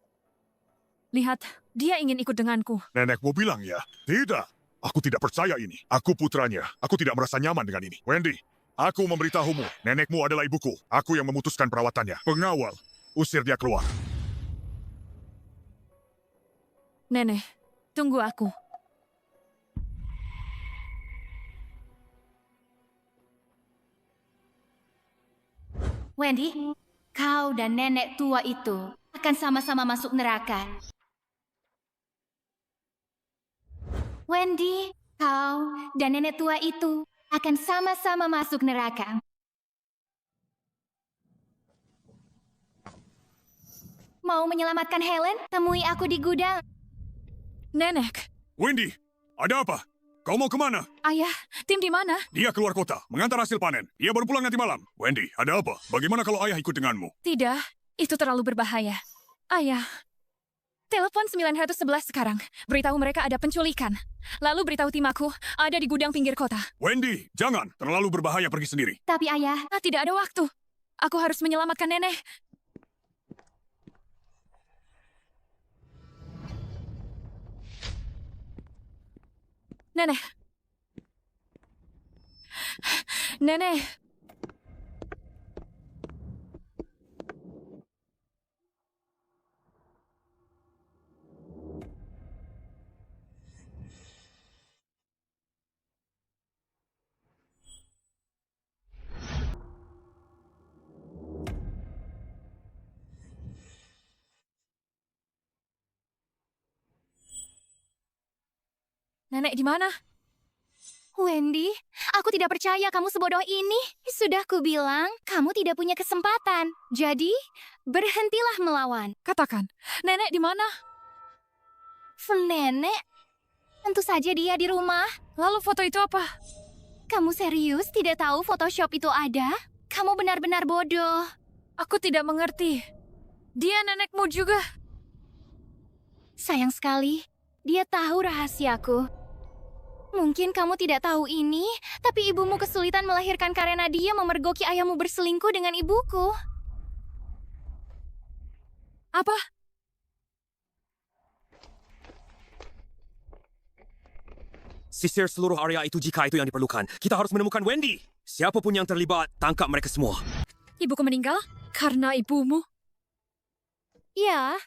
Lihat, dia ingin ikut denganku. Nenekmu bilang ya? Tidak. Aku tidak percaya ini. Aku putranya. Aku tidak merasa nyaman dengan ini. Wendy, aku memberitahumu. Nenekmu adalah ibuku. Aku yang memutuskan perawatannya. Pengawal, usir dia keluar. Nenek, tunggu aku. Wendy, kau dan nenek tua itu akan sama-sama masuk neraka. Wendy, kau dan nenek tua itu akan sama-sama masuk neraka. Mau menyelamatkan Helen? Temui aku di gudang. Nenek. Wendy, ada apa? Kau mau kemana? Ayah, Tim di mana? Dia keluar kota, mengantar hasil panen. Dia baru pulang nanti malam. Wendy, ada apa? Bagaimana kalau ayah ikut denganmu? Tidak, itu terlalu berbahaya. Ayah, telepon 911 sekarang. Beritahu mereka ada penculikan. Lalu beritahu tim aku ada di gudang pinggir kota. Wendy, jangan. Terlalu berbahaya pergi sendiri. Tapi ayah... Tidak ada waktu. Aku harus menyelamatkan nenek. Nenek. Nenek. Nenek di mana? Wendy, aku tidak percaya kamu sebodoh ini. Sudah kubilang, kamu tidak punya kesempatan. Jadi, berhentilah melawan. Katakan, nenek di mana? Nenek? Tentu saja dia di rumah. Lalu foto itu apa? Kamu serius tidak tahu Photoshop itu ada? Kamu benar-benar bodoh. Aku tidak mengerti. Dia nenekmu juga. Sayang sekali, dia tahu rahasiaku. Mungkin kamu tidak tahu ini, tapi ibumu kesulitan melahirkan karena dia memergoki ayahmu berselingkuh dengan ibuku. Apa? Sisir seluruh area itu jika itu yang diperlukan. Kita harus menemukan Wendy. Siapapun yang terlibat, tangkap mereka semua. Ibuku meninggal karena ibumu? Ya,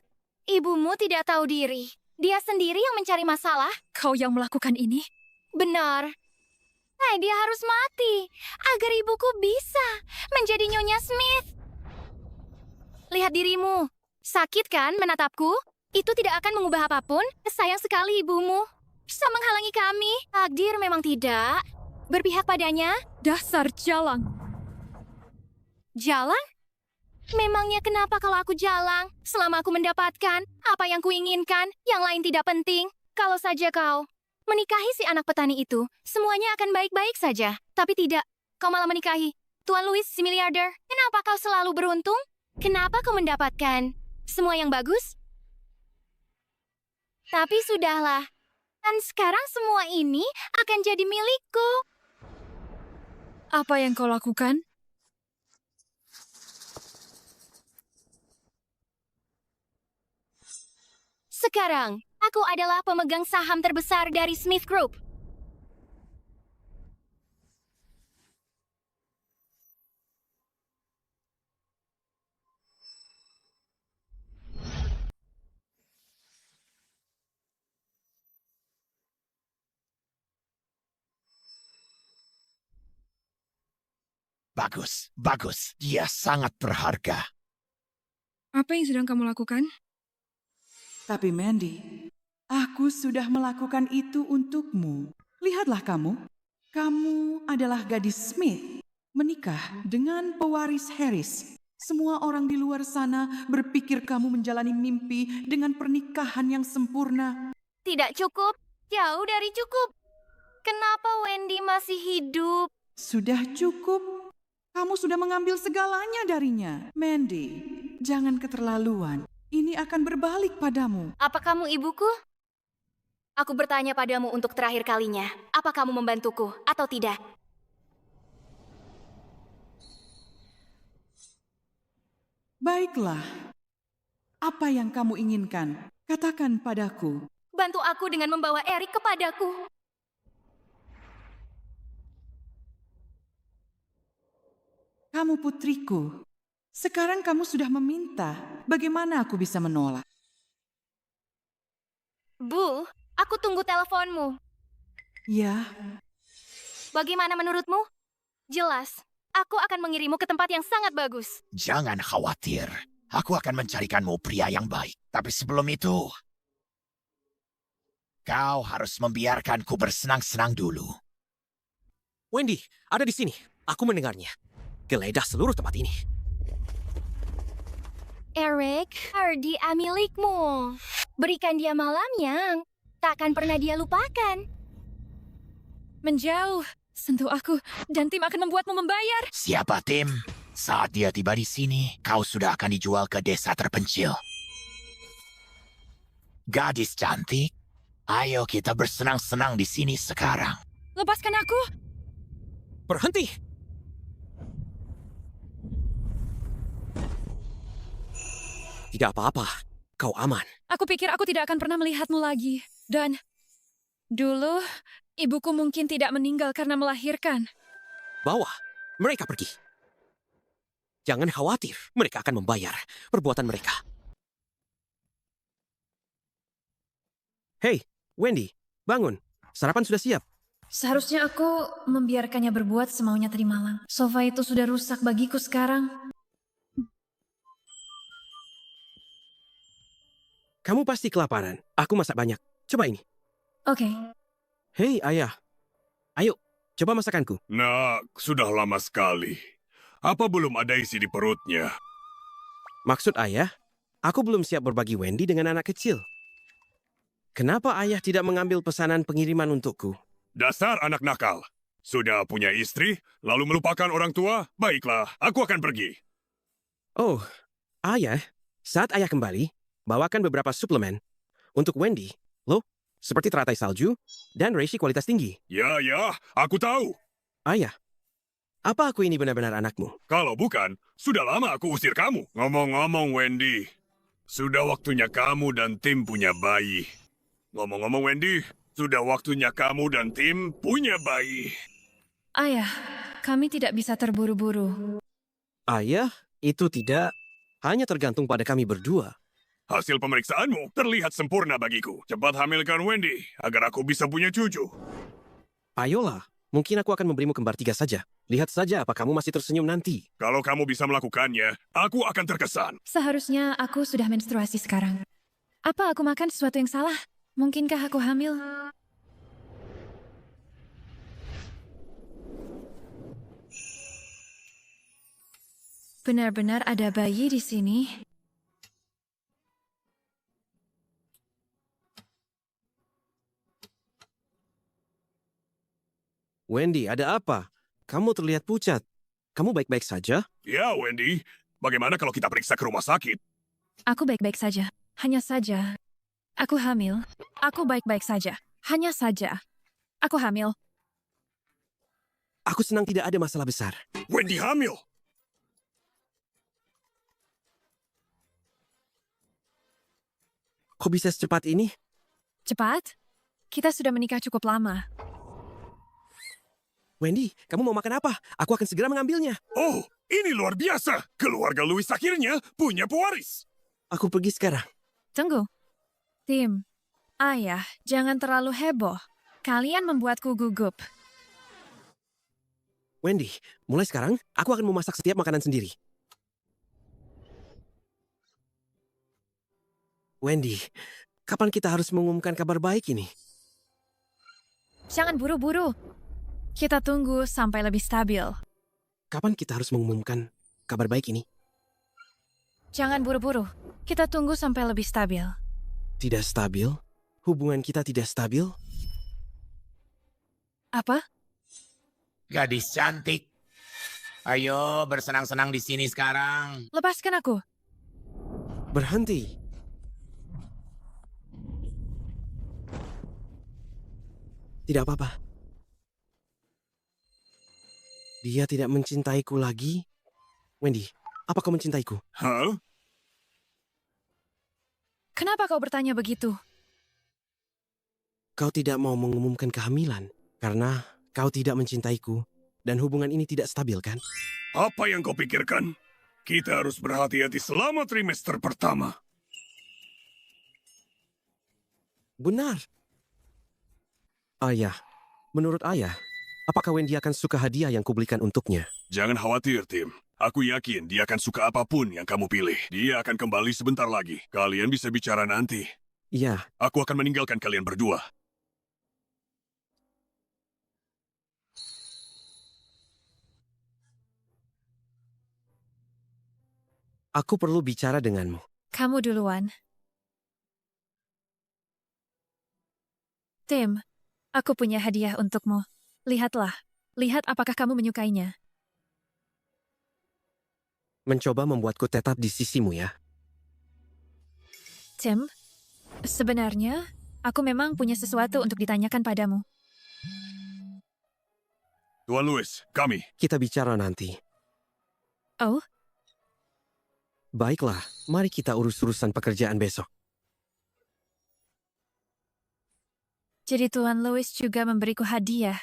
ibumu tidak tahu diri. Dia sendiri yang mencari masalah. Kau yang melakukan ini? Benar. Nah, dia harus mati agar ibuku bisa menjadi Nyonya Smith. Lihat dirimu. Sakit kan menatapku? Itu tidak akan mengubah apapun. Sayang sekali ibumu. Bisa menghalangi kami. Takdir memang tidak. Berpihak padanya. Dasar jalang. Jalang? Memangnya kenapa kalau aku jalang? Selama aku mendapatkan apa yang kuinginkan, yang lain tidak penting. Kalau saja kau menikahi si anak petani itu, semuanya akan baik-baik saja. Tapi tidak, kau malah menikahi Tuan Louis si miliarder. Kenapa kau selalu beruntung? Kenapa kau mendapatkan semua yang bagus? Tapi sudahlah. Dan sekarang semua ini akan jadi milikku. Apa yang kau lakukan? Sekarang, aku adalah pemegang saham terbesar dari Smith Group. Bagus, bagus. Dia sangat berharga. Apa yang sedang kamu lakukan? Tapi Mandy, aku sudah melakukan itu untukmu. Lihatlah kamu. Kamu adalah gadis Smith, menikah dengan pewaris Harris. Semua orang di luar sana berpikir kamu menjalani mimpi dengan pernikahan yang sempurna. Tidak cukup, jauh dari cukup. Kenapa Wendy masih hidup? Sudah cukup. Kamu sudah mengambil segalanya darinya. Mandy, jangan keterlaluan. Ini akan berbalik padamu. Apa kamu ibuku? Aku bertanya padamu untuk terakhir kalinya. Apa kamu membantuku atau tidak? Baiklah. Apa yang kamu inginkan? Katakan padaku. Bantu aku dengan membawa Eric kepadaku. Kamu putriku. Sekarang kamu sudah meminta. Bagaimana aku bisa menolak? Bu, aku tunggu teleponmu. Ya. Bagaimana menurutmu? Jelas, aku akan mengirimmu ke tempat yang sangat bagus. Jangan khawatir. Aku akan mencarikanmu pria yang baik. Tapi sebelum itu, kau harus membiarkanku bersenang-senang dulu. Wendy, ada di sini. Aku mendengarnya. Geledah seluruh tempat ini. Eric, dia milikmu. Berikan dia malam yang takkan pernah dia lupakan. Menjauh, sentuh aku, dan tim akan membuatmu membayar. Siapa tim? Saat dia tiba di sini, kau sudah akan dijual ke desa terpencil. Gadis cantik, ayo kita bersenang-senang di sini sekarang. Lepaskan aku. Berhenti. Tidak apa-apa, kau aman. Aku pikir aku tidak akan pernah melihatmu lagi. Dan dulu, ibuku mungkin tidak meninggal karena melahirkan. Bawa, mereka pergi. Jangan khawatir, mereka akan membayar perbuatan mereka. Hei, Wendy, bangun. Sarapan sudah siap. Seharusnya aku membiarkannya berbuat semaunya tadi malam. Sofa itu sudah rusak bagiku sekarang. Kamu pasti kelaparan. Aku masak banyak. Coba ini. Oke. Hei, ayah. Ayo, coba masakanku. Nak, sudah lama sekali. Apa belum ada isi di perutnya? Maksud ayah, aku belum siap berbagi Wendy dengan anak kecil. Kenapa ayah tidak mengambil pesanan pengiriman untukku? Dasar anak nakal. Sudah punya istri, lalu melupakan orang tua? Baiklah, aku akan pergi. Oh, ayah, saat ayah kembali, bawakan beberapa suplemen. Untuk Wendy, loh, seperti teratai salju dan reishi kualitas tinggi. Ya, aku tahu. Ayah, apa aku ini benar-benar anakmu? Kalau bukan, sudah lama aku usir kamu. Ngomong-ngomong, Wendy, sudah waktunya kamu dan Tim punya bayi. Ngomong-ngomong, Wendy, sudah waktunya kamu dan Tim punya bayi. Ayah, kami tidak bisa terburu-buru. Ayah, itu tidak hanya tergantung pada kami berdua. Hasil pemeriksaanmu terlihat sempurna bagiku. Cepat hamilkan Wendy, agar aku bisa punya cucu. Ayolah, mungkin aku akan memberimu kembar 3 saja. Lihat saja apa kamu masih tersenyum nanti. Kalau kamu bisa melakukannya, aku akan terkesan. Seharusnya aku sudah menstruasi sekarang. Apa aku makan sesuatu yang salah? Mungkinkah aku hamil? Benar-benar ada bayi di sini. Wendy, ada apa? Kamu terlihat pucat. Kamu baik-baik saja? Ya, Wendy. Bagaimana kalau kita periksa ke rumah sakit? Aku baik-baik saja. Hanya saja. Aku hamil. Aku baik-baik saja. Hanya saja. Aku hamil. Aku senang tidak ada masalah besar. Wendy hamil! Kok bisa secepat ini? Cepat? Kita sudah menikah cukup lama. Wendy, kamu mau makan apa? Aku akan segera mengambilnya. Oh, ini luar biasa. Keluarga Louis akhirnya punya pewaris. Aku pergi sekarang. Tunggu. Tim, ayah, jangan terlalu heboh. Kalian membuatku gugup. Wendy, mulai sekarang, aku akan memasak setiap makanan sendiri. Wendy, kapan kita harus mengumumkan kabar baik ini? Jangan buru-buru. Kita tunggu sampai lebih stabil. Kapan kita harus mengumumkan kabar baik ini? Jangan buru-buru. Kita tunggu sampai lebih stabil. Tidak stabil? Hubungan kita tidak stabil? Apa? Gadis cantik. Ayo bersenang-senang di sini sekarang. Lepaskan aku. Berhenti. Tidak apa-apa. Dia tidak mencintaiku lagi. Wendy, apa kau mencintaiku? Hah? Kenapa kau bertanya begitu? Kau tidak mau mengumumkan kehamilan karena kau tidak mencintaiku dan hubungan ini tidak stabil, kan? Apa yang kau pikirkan? Kita harus berhati-hati selama trimester pertama. Benar. Ayah, menurut ayah, apakah Wendy akan suka hadiah yang kubelikan untuknya? Jangan khawatir, Tim. Aku yakin dia akan suka apapun yang kamu pilih. Dia akan kembali sebentar lagi. Kalian bisa bicara nanti. Iya. Aku akan meninggalkan kalian berdua. Aku perlu bicara denganmu. Kamu duluan. Tim, aku punya hadiah untukmu. Lihatlah. Lihat apakah kamu menyukainya. Mencoba membuatku tetap di sisimu, ya. Tim, sebenarnya aku memang punya sesuatu untuk ditanyakan padamu. Tuan Louis, kami. Kita bicara nanti. Oh? Baiklah, mari kita urus urusan pekerjaan besok. Jadi Tuan Louis juga memberiku hadiah.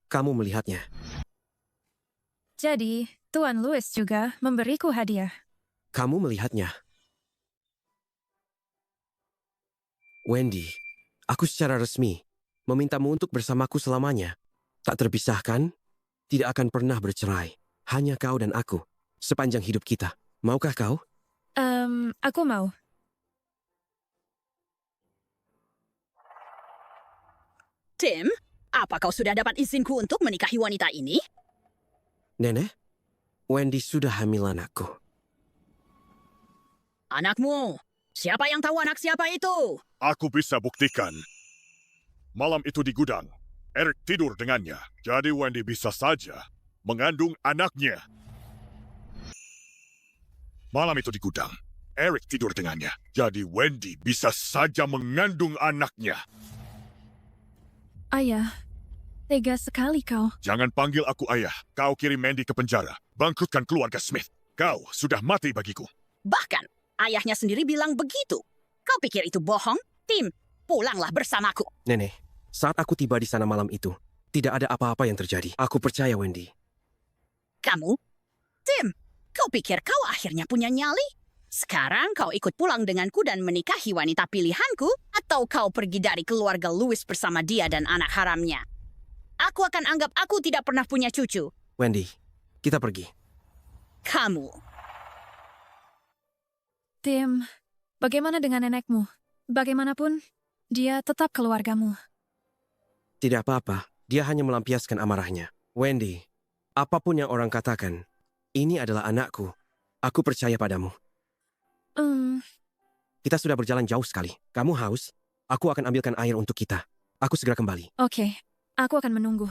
Kamu melihatnya. Jadi, Tuan Louis juga memberiku hadiah. Kamu melihatnya. Wendy, aku secara resmi memintamu untuk bersamaku selamanya. Tak terpisahkan, tidak akan pernah bercerai. Hanya kau dan aku, sepanjang hidup kita. Maukah kau? Aku mau. Tim, apa kau sudah dapat izinku untuk menikahi wanita ini? Nenek, Wendy sudah hamil anakku. Anakmu, Siapa yang tahu anak siapa itu? Aku bisa buktikan. Malam itu di gudang, Eric tidur dengannya. Jadi Wendy bisa saja mengandung anaknya. Malam itu di gudang, Eric tidur dengannya. Jadi Wendy bisa saja mengandung anaknya. Ayah, tega sekali kau. Jangan panggil aku ayah. Kau kirim Mandy ke penjara. Bangkrutkan keluarga Smith. Kau sudah mati bagiku. Bahkan, ayahnya sendiri bilang begitu. Kau pikir itu bohong? Tim, pulanglah bersamaku. Nenek, saat aku tiba di sana malam itu, tidak ada apa-apa yang terjadi. Aku percaya Wendy. Kamu? Tim, kau pikir kau akhirnya punya nyali? Sekarang kau ikut pulang denganku dan menikahi wanita pilihanku? Atau kau pergi dari keluarga Louis bersama dia dan anak haramnya? Aku akan anggap aku tidak pernah punya cucu. Wendy, kita pergi. Kamu. Tim, bagaimana dengan nenekmu? Bagaimanapun, dia tetap keluargamu. Tidak apa-apa, dia hanya melampiaskan amarahnya. Wendy, apapun yang orang katakan, ini adalah anakku. Aku percaya padamu. Kita sudah berjalan jauh sekali. Kamu haus? Aku akan ambilkan air untuk kita. Aku segera kembali. Oke, aku akan menunggu.